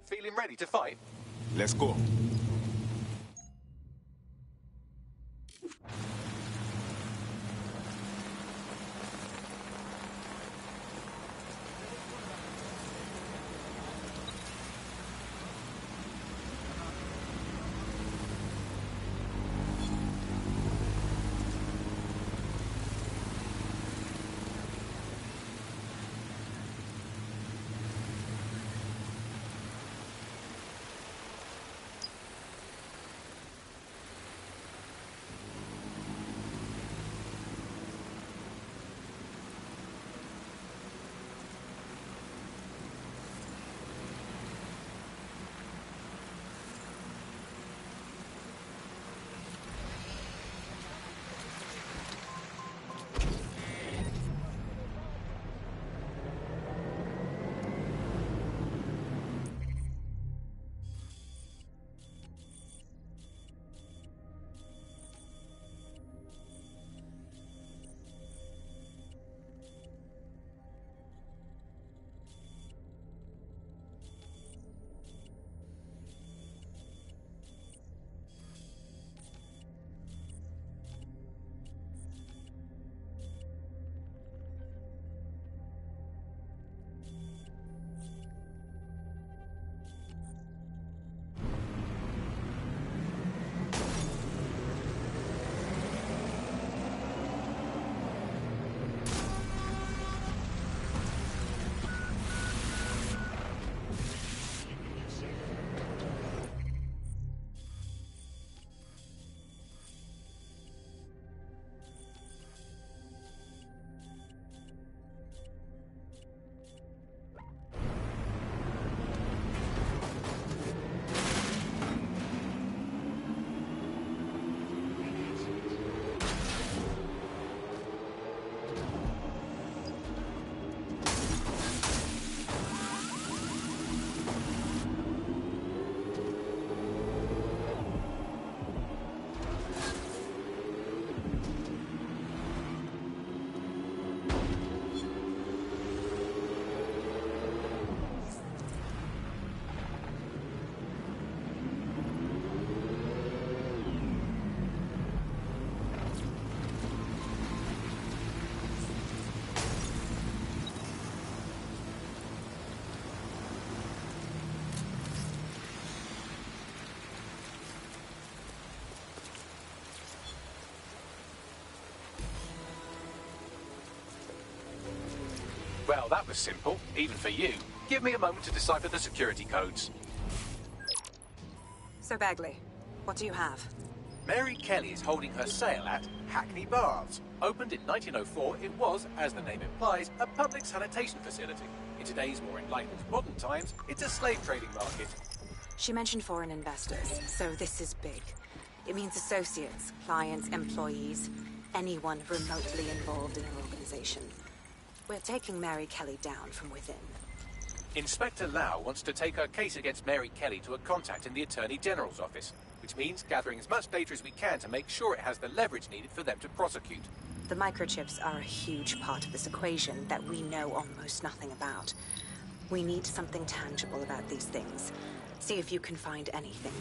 S3: Feeling ready to fight?
S13: Let's go.
S3: Well, that was simple, even for you. Give me a moment to decipher the security codes.
S5: So, Bagley, what do you have?
S3: Mary Kelly is holding her sale at Hackney Baths. Opened in 1904, it was, as the name implies, a public sanitation facility. In today's more enlightened modern times, it's a slave trading market.
S5: She mentioned foreign investors, so this is big. It means associates, clients, employees, anyone remotely involved in her organization. We're taking Mary Kelly down from within.
S3: Inspector Lau wants to take her case against Mary Kelly to a contact in the Attorney General's office, which means gathering as much data as we can to make sure it has the leverage needed for them to prosecute.
S5: The microchips are a huge part of this equation that we know almost nothing about. We need something tangible about these things. See if you can find anything.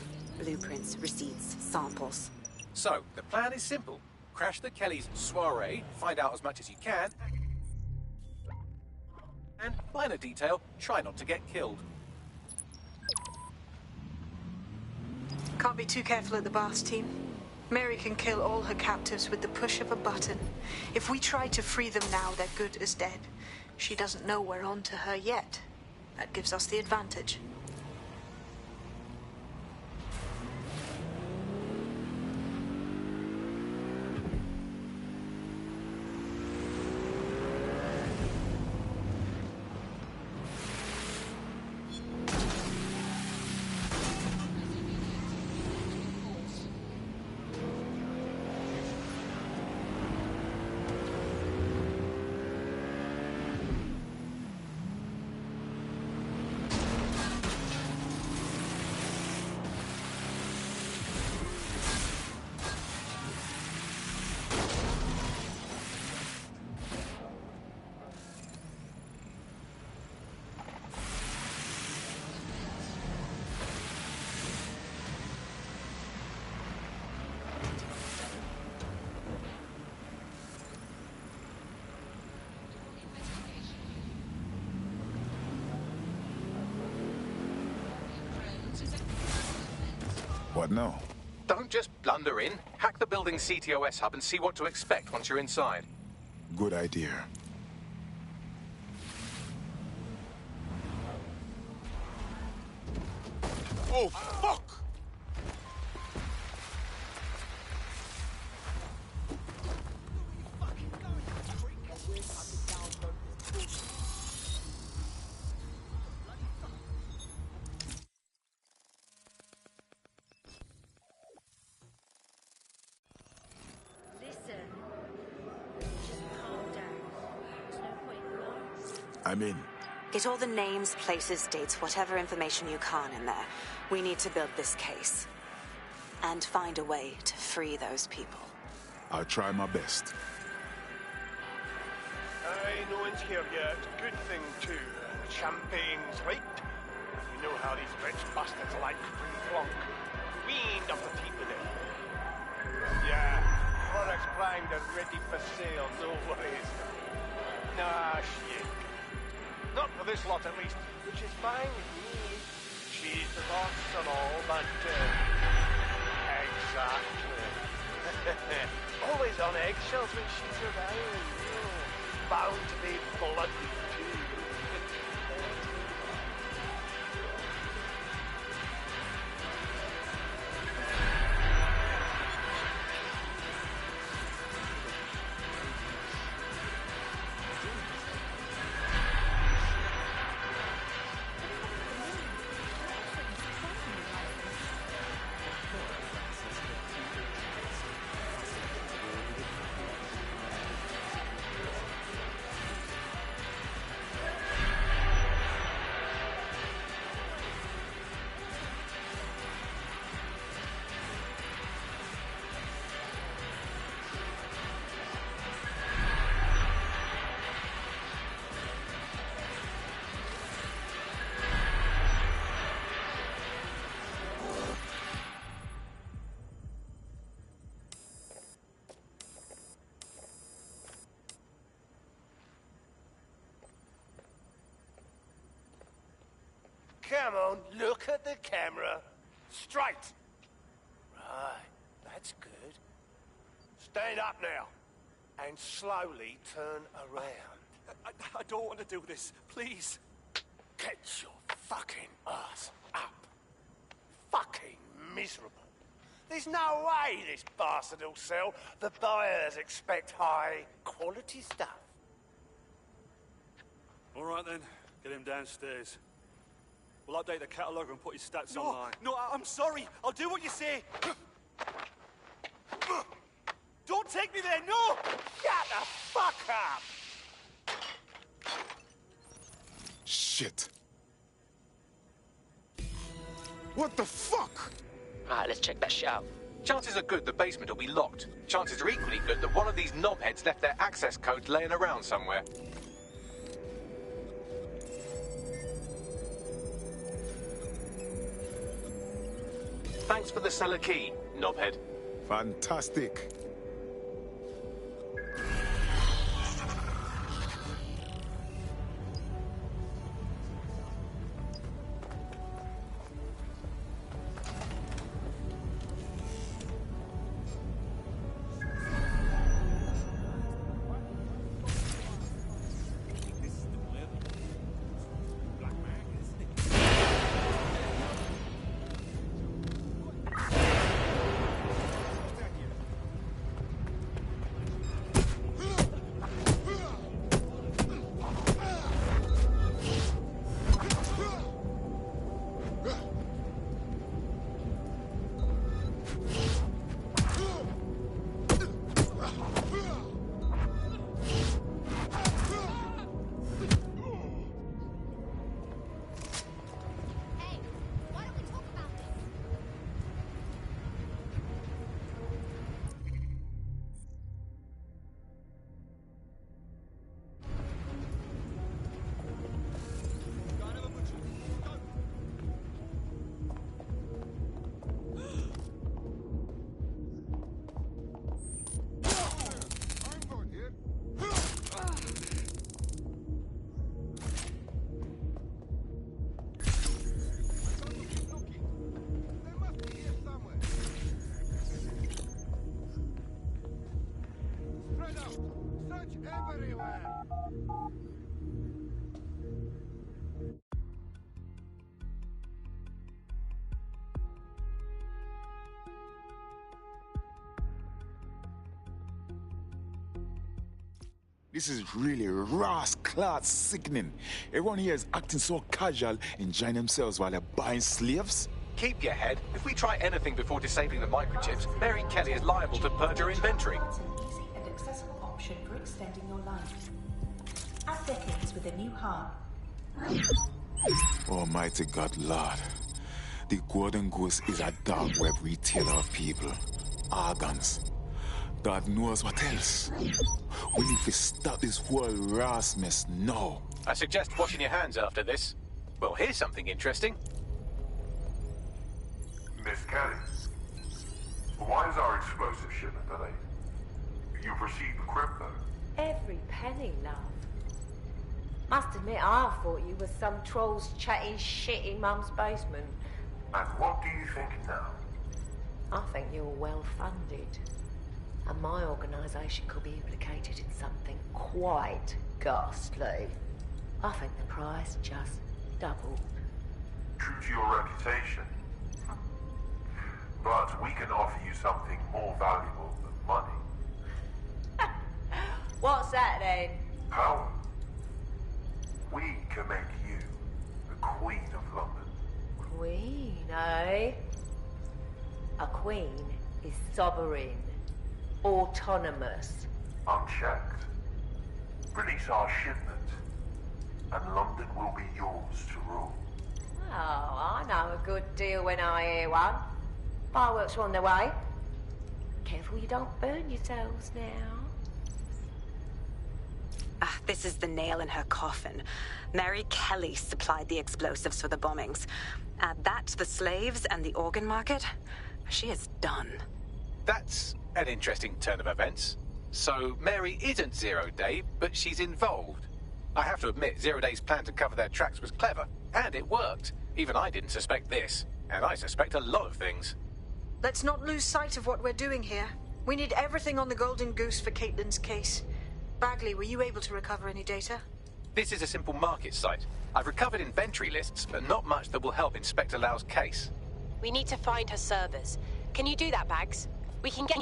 S5: Blueprints, receipts, samples.
S3: So, the plan is simple. Crash the Kellys' soiree, find out as much as you can, and, minor detail, try not to get killed.
S6: Can't be too careful at the Baths team. Mary can kill all her captives with the push of a button. If we try to free them now, they're good as dead. She doesn't know we're on to her yet. That gives us the advantage.
S13: What now?
S3: Don't just blunder in. Hack the building's CTOS hub and see what to expect once you're inside.
S13: Good idea. Oh, fuck! I'm in.
S5: Get all the names, places, dates, whatever information you can in there. We need to build this case. And find a way to free those people.
S13: I'll try my best.
S12: Aye, no one's here yet. Good thing, too. Champagne's right. You know how these rich bastards like free flunk. Queen of the people there. Yeah, products primed and ready for sale, no worries. Nah, shit. Not for this lot, at least, which is fine with me. She's the boss and all, but, exactly. Always on eggshells when she's around. Bound to be bloody, too. Come on, look at the camera. Straight. Right, that's good. Stand up now. And slowly turn around.
S19: I don't want to do this. Please.
S12: Get your fucking ass up. Fucking miserable. There's no way this bastard will sell. The buyers expect high-quality stuff.
S17: All right, then. Get him downstairs. We'll update the catalogue and put his stats
S19: No,
S17: online.
S19: no, I'm sorry. I'll do what you say. Don't take me there, no!
S12: Shut the fuck up!
S13: Shit. What the fuck?
S18: Alright, let's check that shit out.
S3: Chances are good the basement will be locked. Chances are equally good that one of these knobheads left their access codes laying around somewhere. Thanks for the cellar key, knobhead.
S13: Fantastic. This is really rascal sickening. Everyone here is acting so casual, enjoying themselves while they're buying slaves.
S3: Keep your head. If we try anything before disabling the microchips, Mary Kelly is liable to purge her inventory.
S21: An easy and accessible option for extending your life. Add decades with a new heart.
S13: Almighty God, Lord. The Golden Goose is a dark web retailer of people. Organs. God knows what else. We need to stop this whole ras mess now.
S3: I suggest washing your hands after this. Well, here's something interesting.
S24: Miss Kelly, why is our explosive shipment delayed? You've received the crypto.
S25: Every penny, love. Must admit, I thought you were some trolls chatting shit in Mum's basement.
S24: And what do you think now?
S25: I think you're well funded. And my organisation could be implicated in something quite ghastly. I think the price just doubled.
S24: True to your reputation. But we can offer you something more valuable than money.
S25: What's that then?
S24: Power. We can make you the Queen of London.
S25: Queen, eh? A queen is sovereign, autonomous.
S24: Unchecked. Release our shipment, and London will be yours to rule.
S25: Oh, I know a good deal when I hear one. Fireworks are on their way. Careful you don't burn yourselves now.
S5: Ah, this is the nail in her coffin. Mary Kelly supplied the explosives for the bombings. Add that to the slaves and the organ market, she is done.
S3: That's an interesting turn of events. So Mary isn't Zero Day, but she's involved. I have to admit, Zero Day's plan to cover their tracks was clever, and it worked. Even I didn't suspect this, and I suspect a lot of things.
S26: Let's not lose sight of what we're doing here. We need everything on the Golden Goose for Caitlin's case. Bagley, were you able to recover any data?
S3: This is a simple market site. I've recovered inventory lists, but not much that will help Inspector Lau's case.
S27: We need to find her servers.
S1: Can you do that, Bags? We can get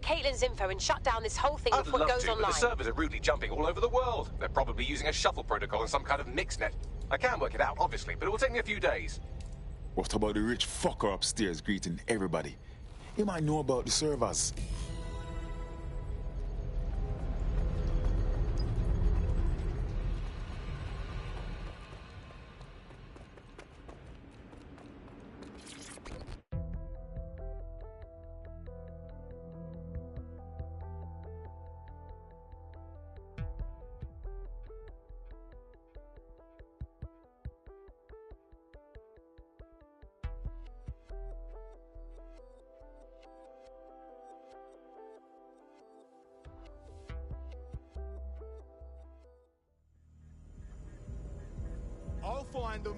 S1: Caitlin's info and shut down this whole thing
S3: I'd
S1: before
S3: love
S1: it goes
S3: to,
S1: online.
S3: but the servers are rudely jumping all over the world. They're probably using a shuffle protocol and some kind of mixnet. I can work it out, obviously, but it will take me a few days.
S13: What about the rich fucker upstairs greeting everybody? He might know about the servers.
S23: I'll find them.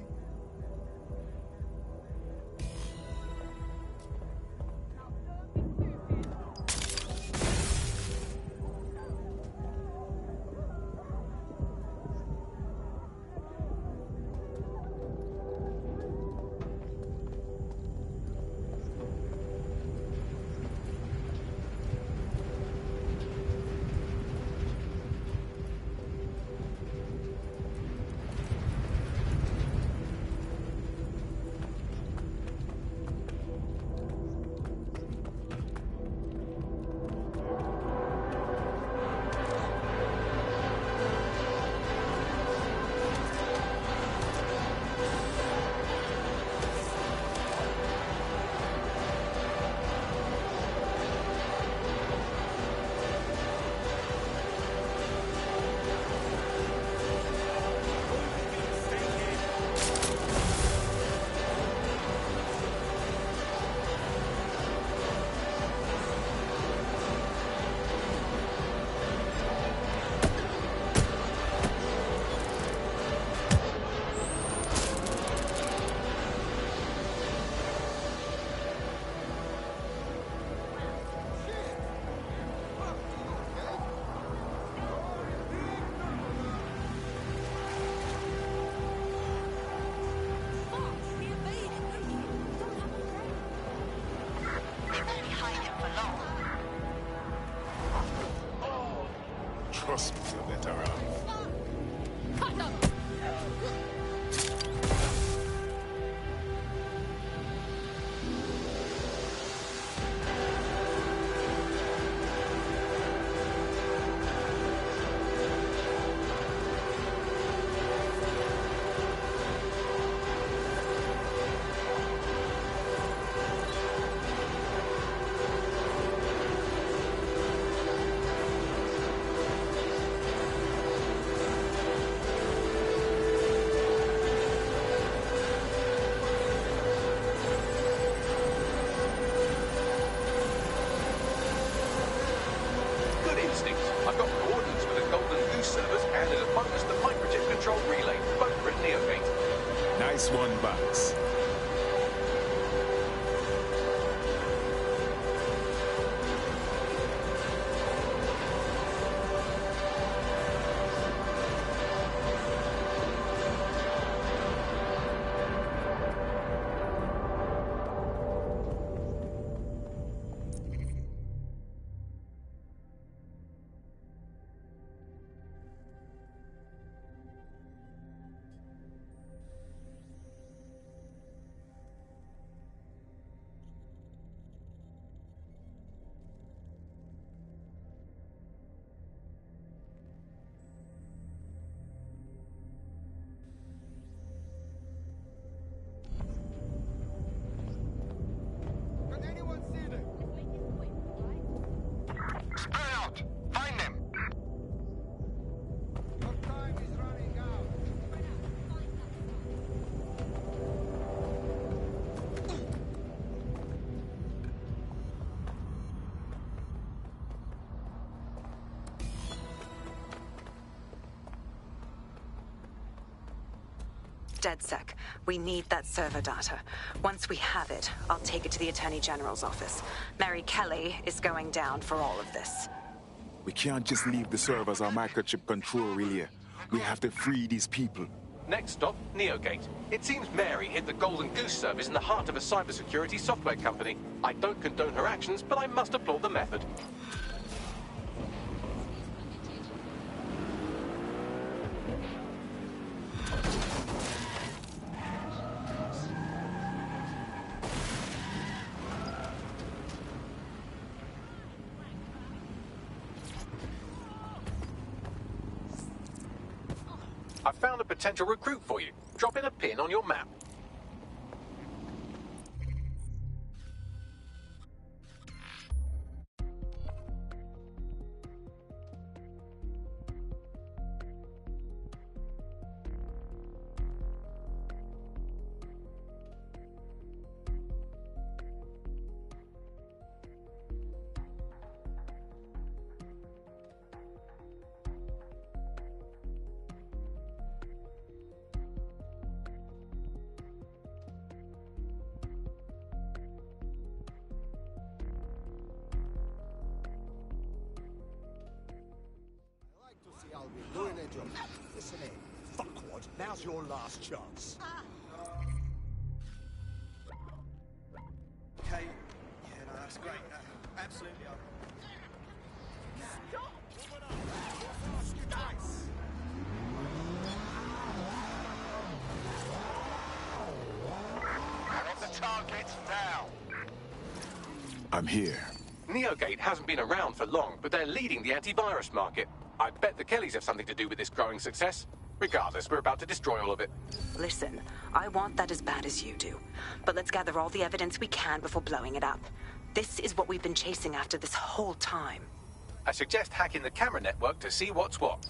S13: Trust me, you're better off.
S3: Good instinct. I've got coordinates for the Golden Goose servers, and there's a bonus the microchip control relay, both written Neogate.
S13: Nice one, Bags.
S12: Spread out! Find them!
S5: DedSec, we need that server data. Once we have it, I'll take it to the Attorney General's office. Mary Kelly is going down for all of this.
S13: We can't just leave the servers or microchip control relay. We have to free these people.
S3: Next stop, Neogate. It seems Mary hid the Golden Goose service in the heart of a cybersecurity software company. I don't condone her actions, but I must applaud the method. I found a potential recruit for you. Drop in a pin on your map.
S19: I'll be doing a job. Listen in, fuckwad. Now's your last chance. Okay. Yeah, no, that's great. Absolutely. Stop!
S12: On the target now.
S13: I'm here.
S3: Neogate hasn't been around for long, but they're leading the antivirus market. I bet the Kellys have something to do with this growing success. Regardless, we're about to destroy all of it.
S5: Listen, I want that as bad as you do. But let's gather all the evidence we can before blowing it up. This is what we've been chasing after this whole time.
S3: I suggest hacking the camera network to see what's what.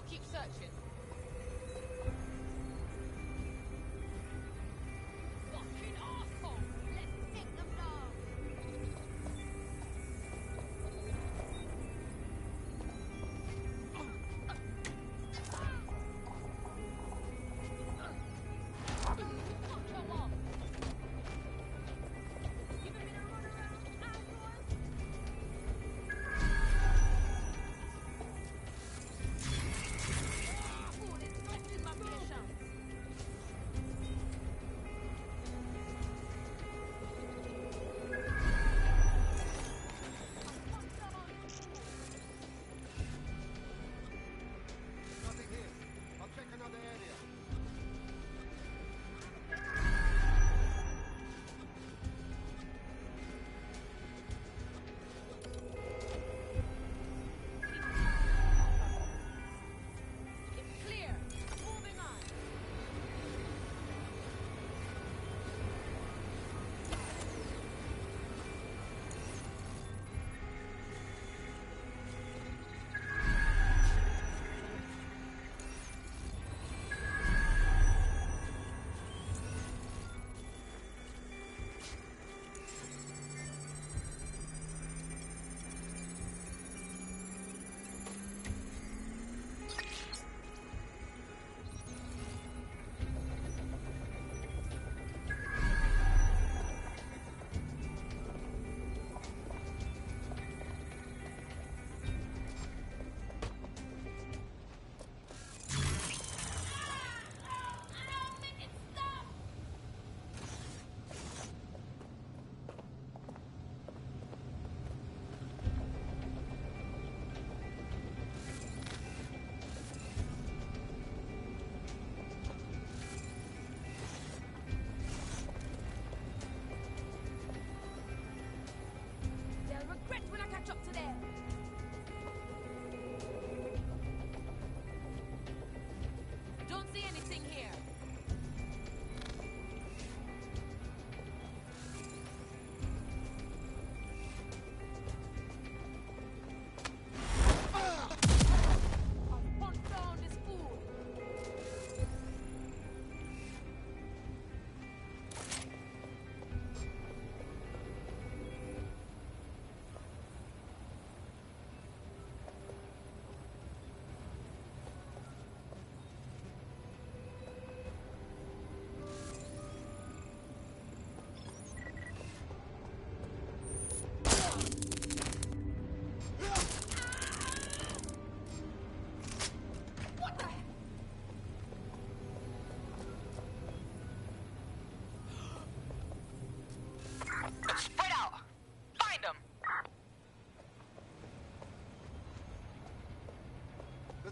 S22: Keep searching. Fucking asshole! Let's take them down. Fuck your mom.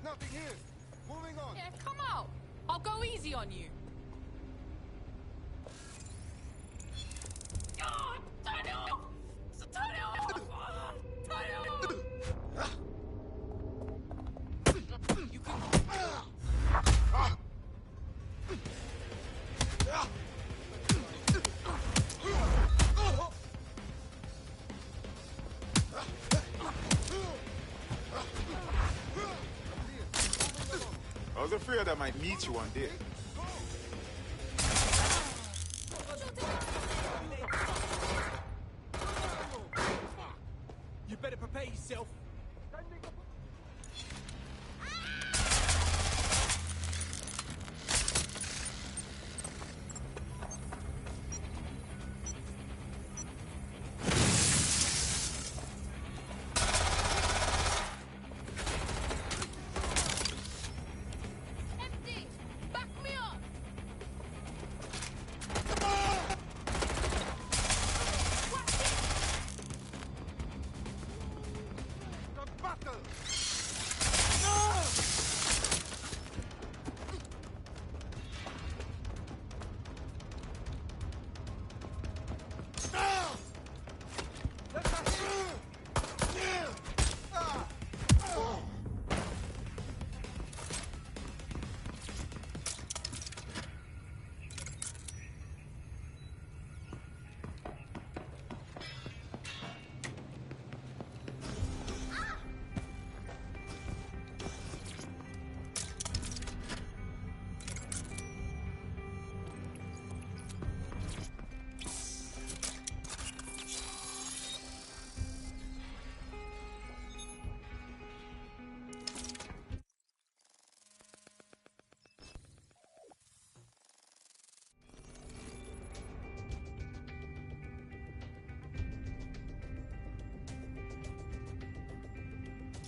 S23: There's nothing here. Moving on.
S22: Yeah, come out. I'll go easy on you. God, turn it off! Turn it off! Turn it off! You can...
S13: I was afraid I might meet you one day.
S19: You better prepare yourself.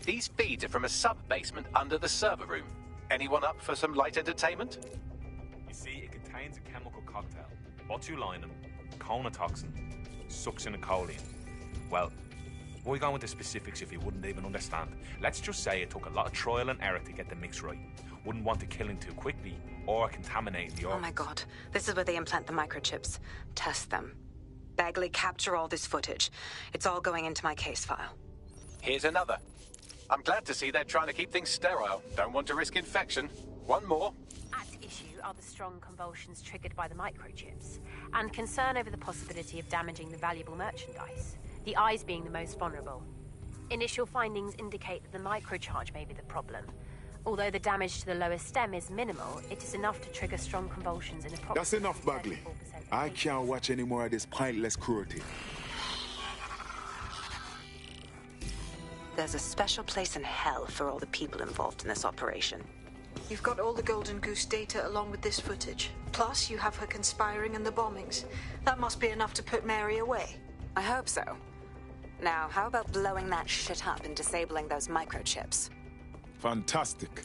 S3: These feeds are from a sub-basement under the server room. Anyone up for some light entertainment?
S2: You see, it contains a chemical cocktail. Botulinum, conotoxin, succinylcholine. Well, why go into specifics if you wouldn't even understand? Let's just say it took a lot of trial and error to get the mix right. Wouldn't want to kill him too quickly or contaminate the organs.
S5: Oh my god. This is where they implant the microchips. Test them. Bagley, capture all this footage. It's all going into my case file.
S3: Here's another. I'm glad to see they're trying to keep things sterile. Don't want to risk infection. One more.
S1: At issue are the strong convulsions triggered by the microchips, and concern over the possibility of damaging the valuable merchandise, the eyes being the most vulnerable. Initial findings indicate that the microcharge may be the problem. Although the damage to the lower stem is minimal, it is enough to trigger strong convulsions in approximately...
S13: That's enough, Bagley. I can't watch any more of this pointless cruelty.
S5: There's a special place in hell for all the people involved in this operation.
S26: You've got all the Golden Goose data along with this footage. Plus, you have her conspiring and the bombings. That must be enough to put Mary away.
S5: I hope so. Now, how about blowing that shit up and disabling those microchips?
S13: Fantastic.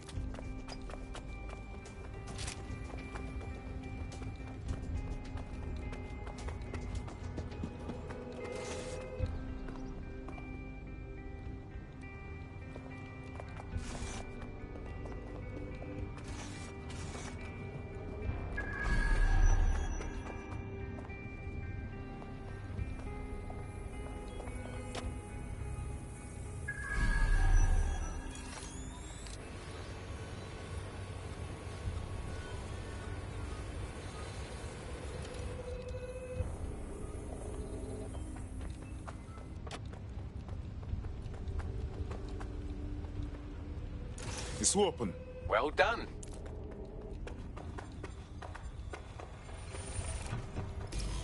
S13: It's open.
S3: Well done.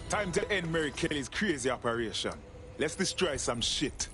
S13: Time to end Mary Kelly's crazy operation. Let's destroy some shit.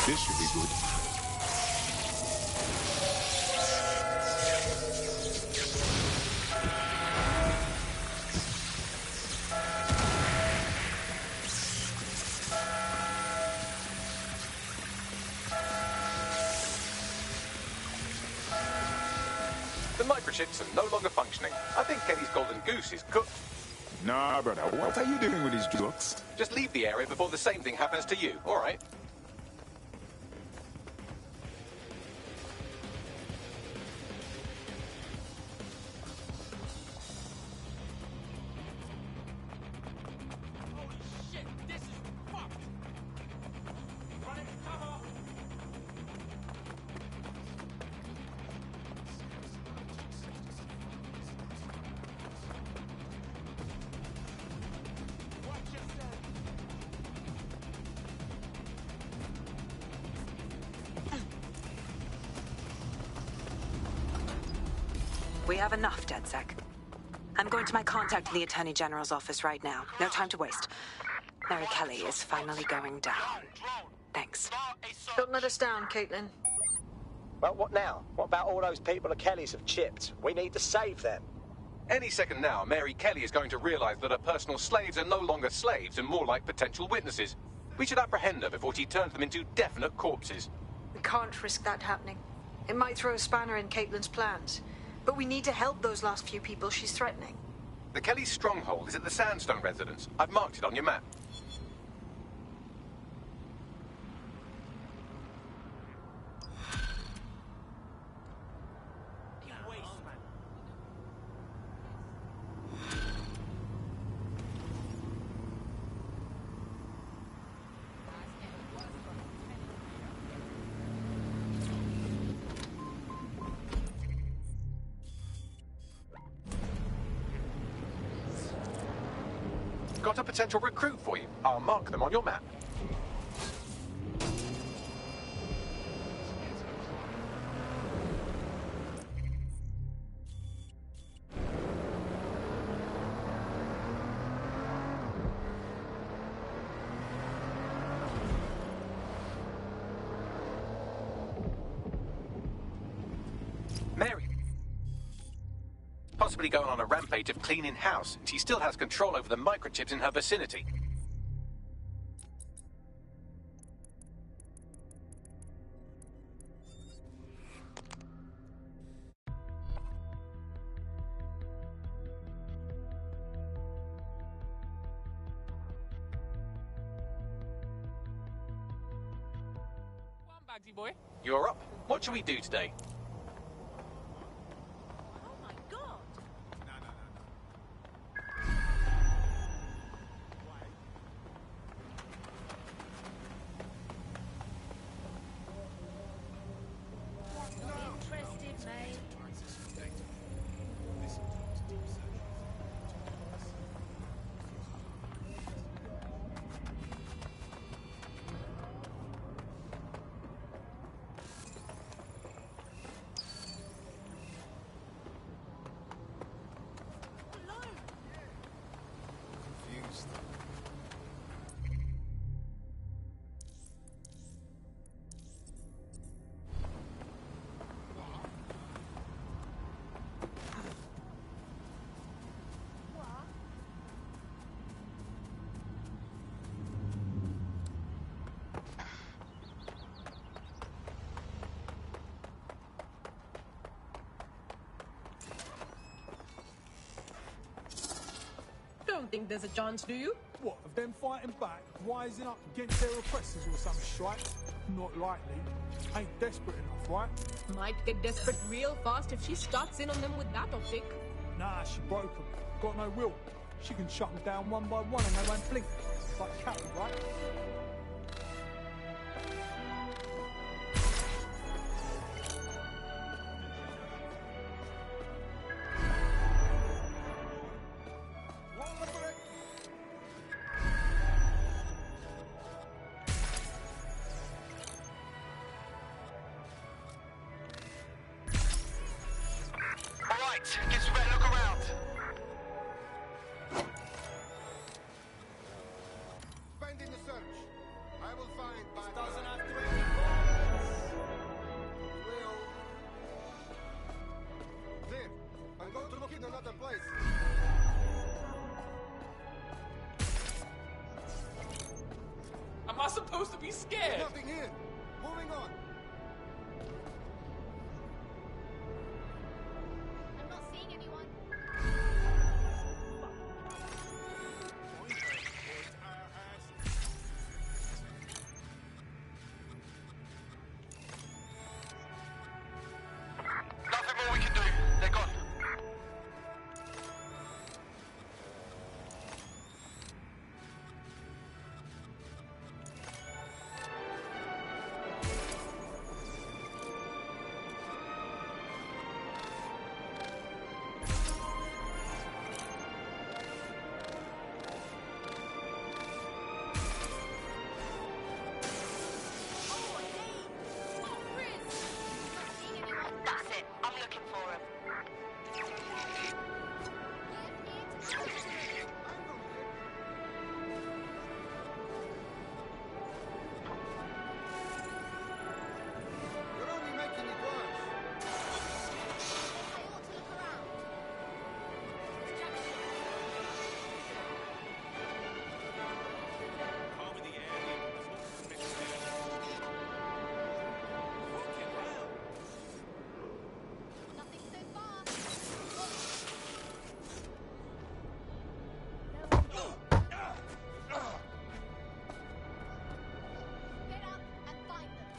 S13: This should be good.
S3: The microchips are no longer functioning. I think Kelly's golden goose is cooked.
S13: Nah, brother, what are you doing with these jokes?
S3: Just leave the area before the same thing happens to you, all right?
S5: We have enough, DedSec. I'm going to my contact in the Attorney General's office right now. No time to waste. Mary Kelly is finally going down. Thanks.
S26: Don't let us down, Caitlin.
S4: Well, what now? What about all those people the Kellys have chipped? We need to save them.
S3: Any second now, Mary Kelly is going to realize that her personal slaves are no longer slaves and more like potential witnesses. We should apprehend her before she turns them into definite corpses.
S26: We can't risk that happening. It might throw a spanner in Caitlin's plans. But we need to help those last few people she's threatening.
S3: The Kelly's stronghold is at the Sandstone residence. I've marked it on your map. Got a potential recruit for you. I'll mark them on your map. Mary. Possibly going on a rampage of cleaning house, and she still has control over the microchips in her vicinity.
S7: Bagsy boy.
S3: You're up. What shall we do today?
S7: Don't think there's a chance, do you?
S23: What, of them fighting back, rising up against their oppressors or some shite? Not likely. Ain't desperate enough, right?
S7: Might get desperate real fast if she starts in on them with that optic.
S23: Nah, she broke them. Got no will. She can shut them down one by one and they won't blink. Like cattle, right?
S12: Gives you a better look around.
S23: Spending the search. I will find by... Doesn't have to end.
S19: place.
S2: Am I supposed to be scared?
S19: Nothing here. Moving on.
S22: I'm not seeing anyone.
S19: Nothing more we can do. They're gone.
S22: That's it. I'm looking for him.
S19: You're only making it worse.
S2: Cover the area. There's no suspicion there. Fucking hell.
S22: Nothing so far. Get up and find them.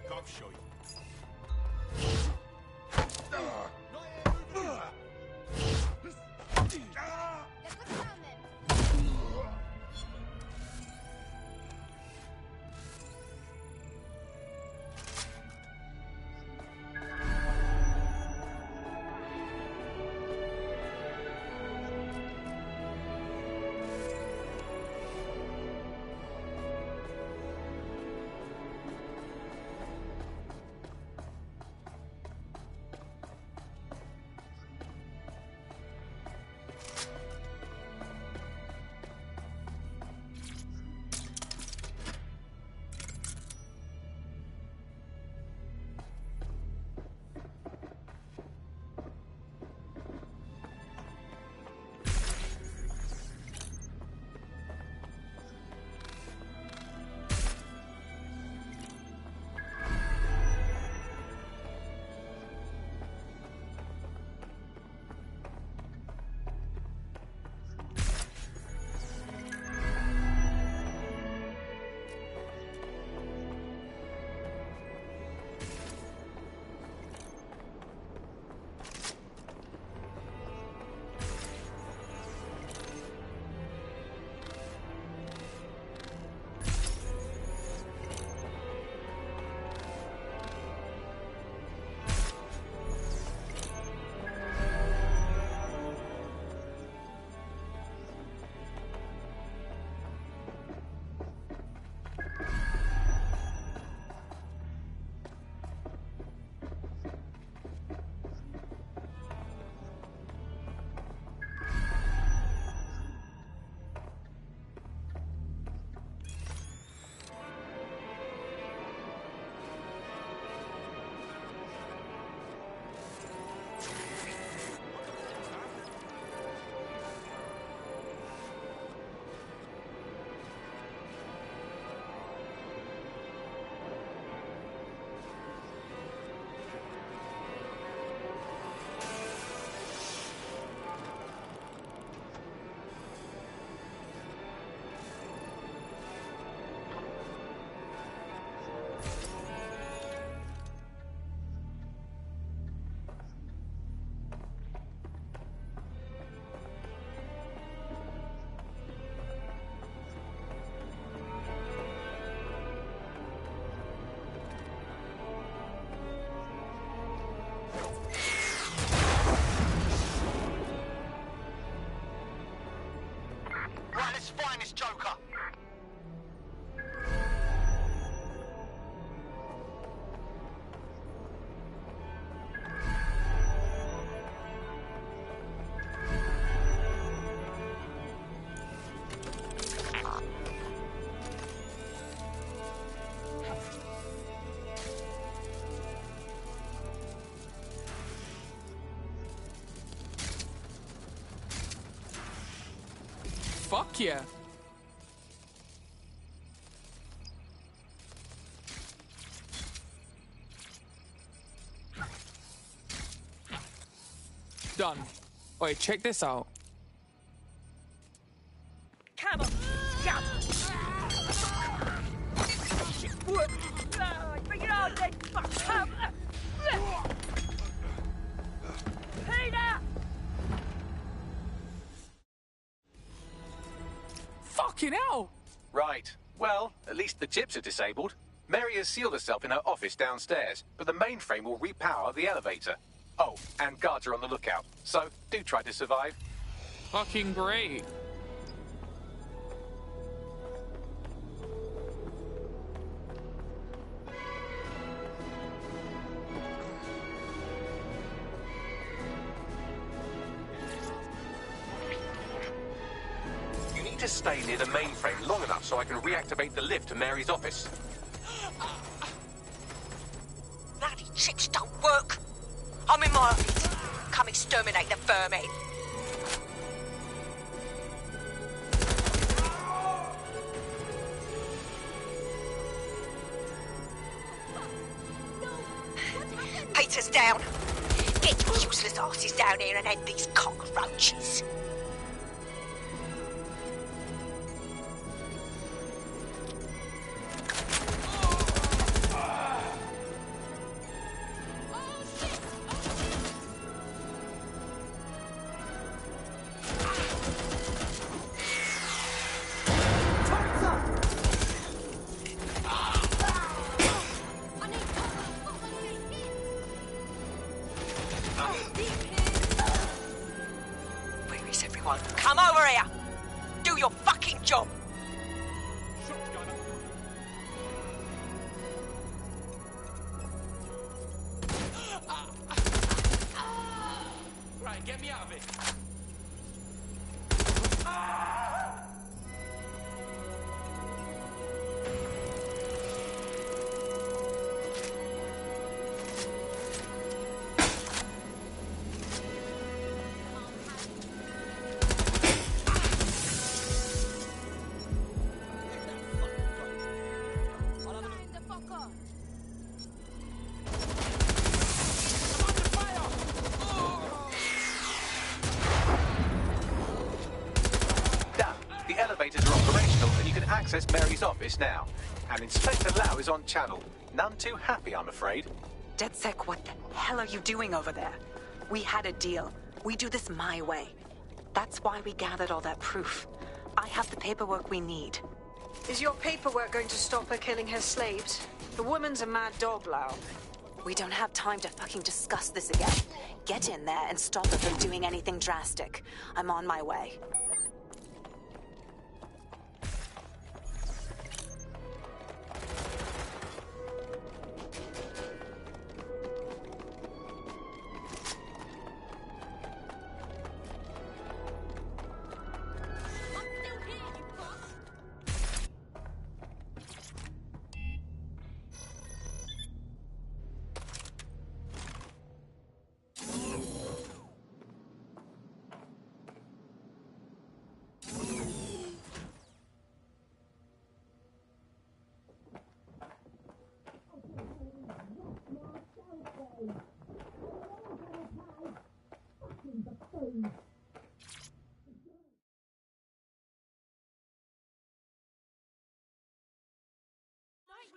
S2: Gov show you.
S22: Let's look around then.
S9: Fuck yeah. Done. Wait, check this out.
S6: Come on, jump! Bring it on, then, fuck! Come! Peter!
S9: Fucking hell!
S3: Right. Well, at least the chips are disabled. Mary has sealed herself in her office downstairs, but the mainframe will repower the elevator. Oh, and guards are on the lookout, so do try to survive.
S9: Fucking great.
S3: You need to stay near the mainframe long enough so I can reactivate the lift to Mary's office.
S10: Bloody chips don't work. I'm in my office. Come exterminate the vermin. Peter's down. Get your useless asses down here and end these cockroaches. Come over here! Do your fucking job!
S9: Right, get me out of it.
S3: Access Mary's office now. And Inspector Lau is on channel. None too happy, I'm afraid.
S5: DedSec, what the hell are you doing over there? We had a deal. We do this my way. That's why we gathered all that proof. I have the paperwork we need.
S26: Is your paperwork going to stop her killing her slaves? The woman's a mad dog, Lau.
S5: We don't have time to fucking discuss this again. Get in there and stop her from doing anything drastic. I'm on my way.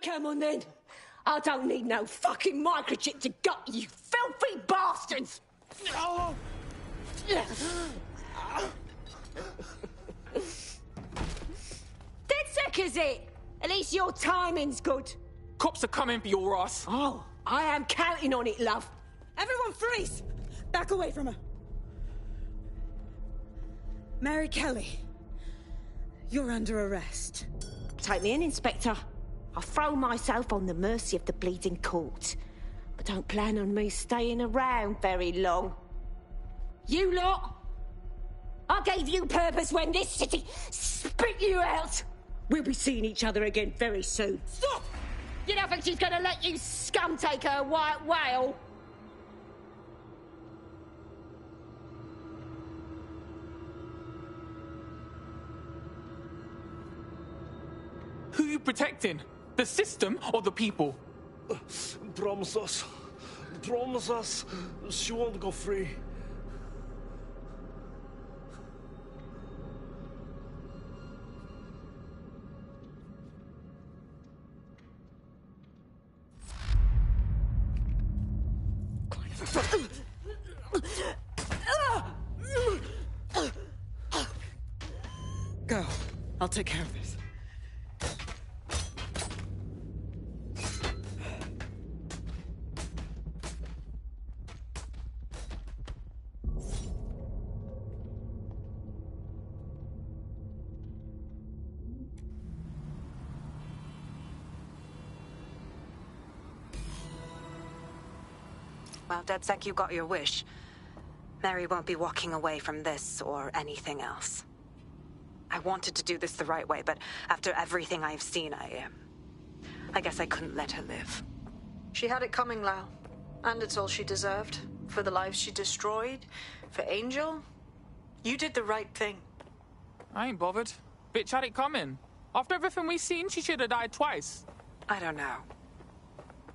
S22: Come on then. I don't need no fucking microchip to gut you filthy bastards! Oh. DedSec, is it? At least your timing's good.
S9: Cops are coming for your ass.
S22: Oh, I am counting on it, love. Everyone freeze! Back away from her. Mary Kelly, you're under arrest. Take me in, Inspector. I'll throw myself on the mercy of the bleeding court. But don't plan on me staying around very long. You lot! I gave you purpose when this city spit you out! We'll be seeing each other again very soon. Stop! You don't think she's gonna let you scum take her white whale?
S9: protecting? The system or the people?
S8: Promise us. Promise us she won't go free.
S11: Go. I'll take care of this.
S5: Well, DedSec, you got your wish. Mary won't be walking away from this or anything else. I wanted to do this the right way, but after everything I've seen, I guess I couldn't let her live.
S26: She had it coming, Lau. And it's all she deserved. For the lives she destroyed, for Angel. You did the right thing.
S9: I ain't bothered. Bitch had it coming. After everything we seen, she should have died twice.
S5: I don't know.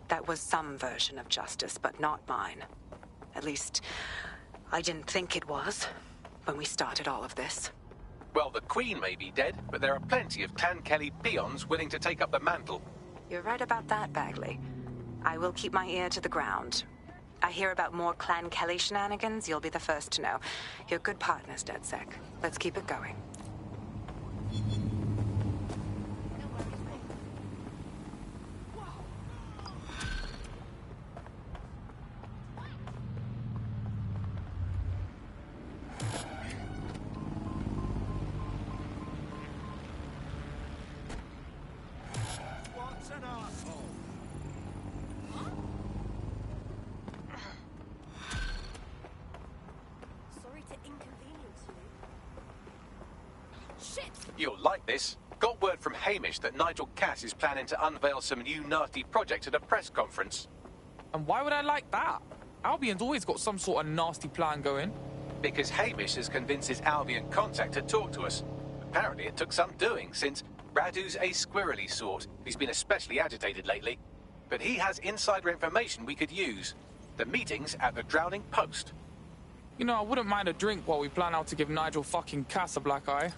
S5: That was some version of justice, but not mine. At least, I didn't think it was when we started all of this.
S3: Well, the Queen may be dead, but there are plenty of Tan Kelly peons willing to take up the mantle.
S5: You're right about that, Bagley. I will keep my ear to the ground. I hear about more Clan Kelly shenanigans, you'll be the first to know. You're good partners, DedSec. Let's keep it going.
S3: You'll like this. Got word from Hamish that Nigel Cass is planning to unveil some new nasty project at a press conference.
S9: And why would I like that? Albion's always got some sort of nasty plan going.
S3: Because Hamish has convinced his Albion contact to talk to us. Apparently it took some doing, since Radu's a squirrely sort. He's been especially agitated lately. But he has insider information we could use. The meeting's at the Drowning Post.
S9: You know, I wouldn't mind a drink while we plan out to give Nigel fucking Cass a black eye.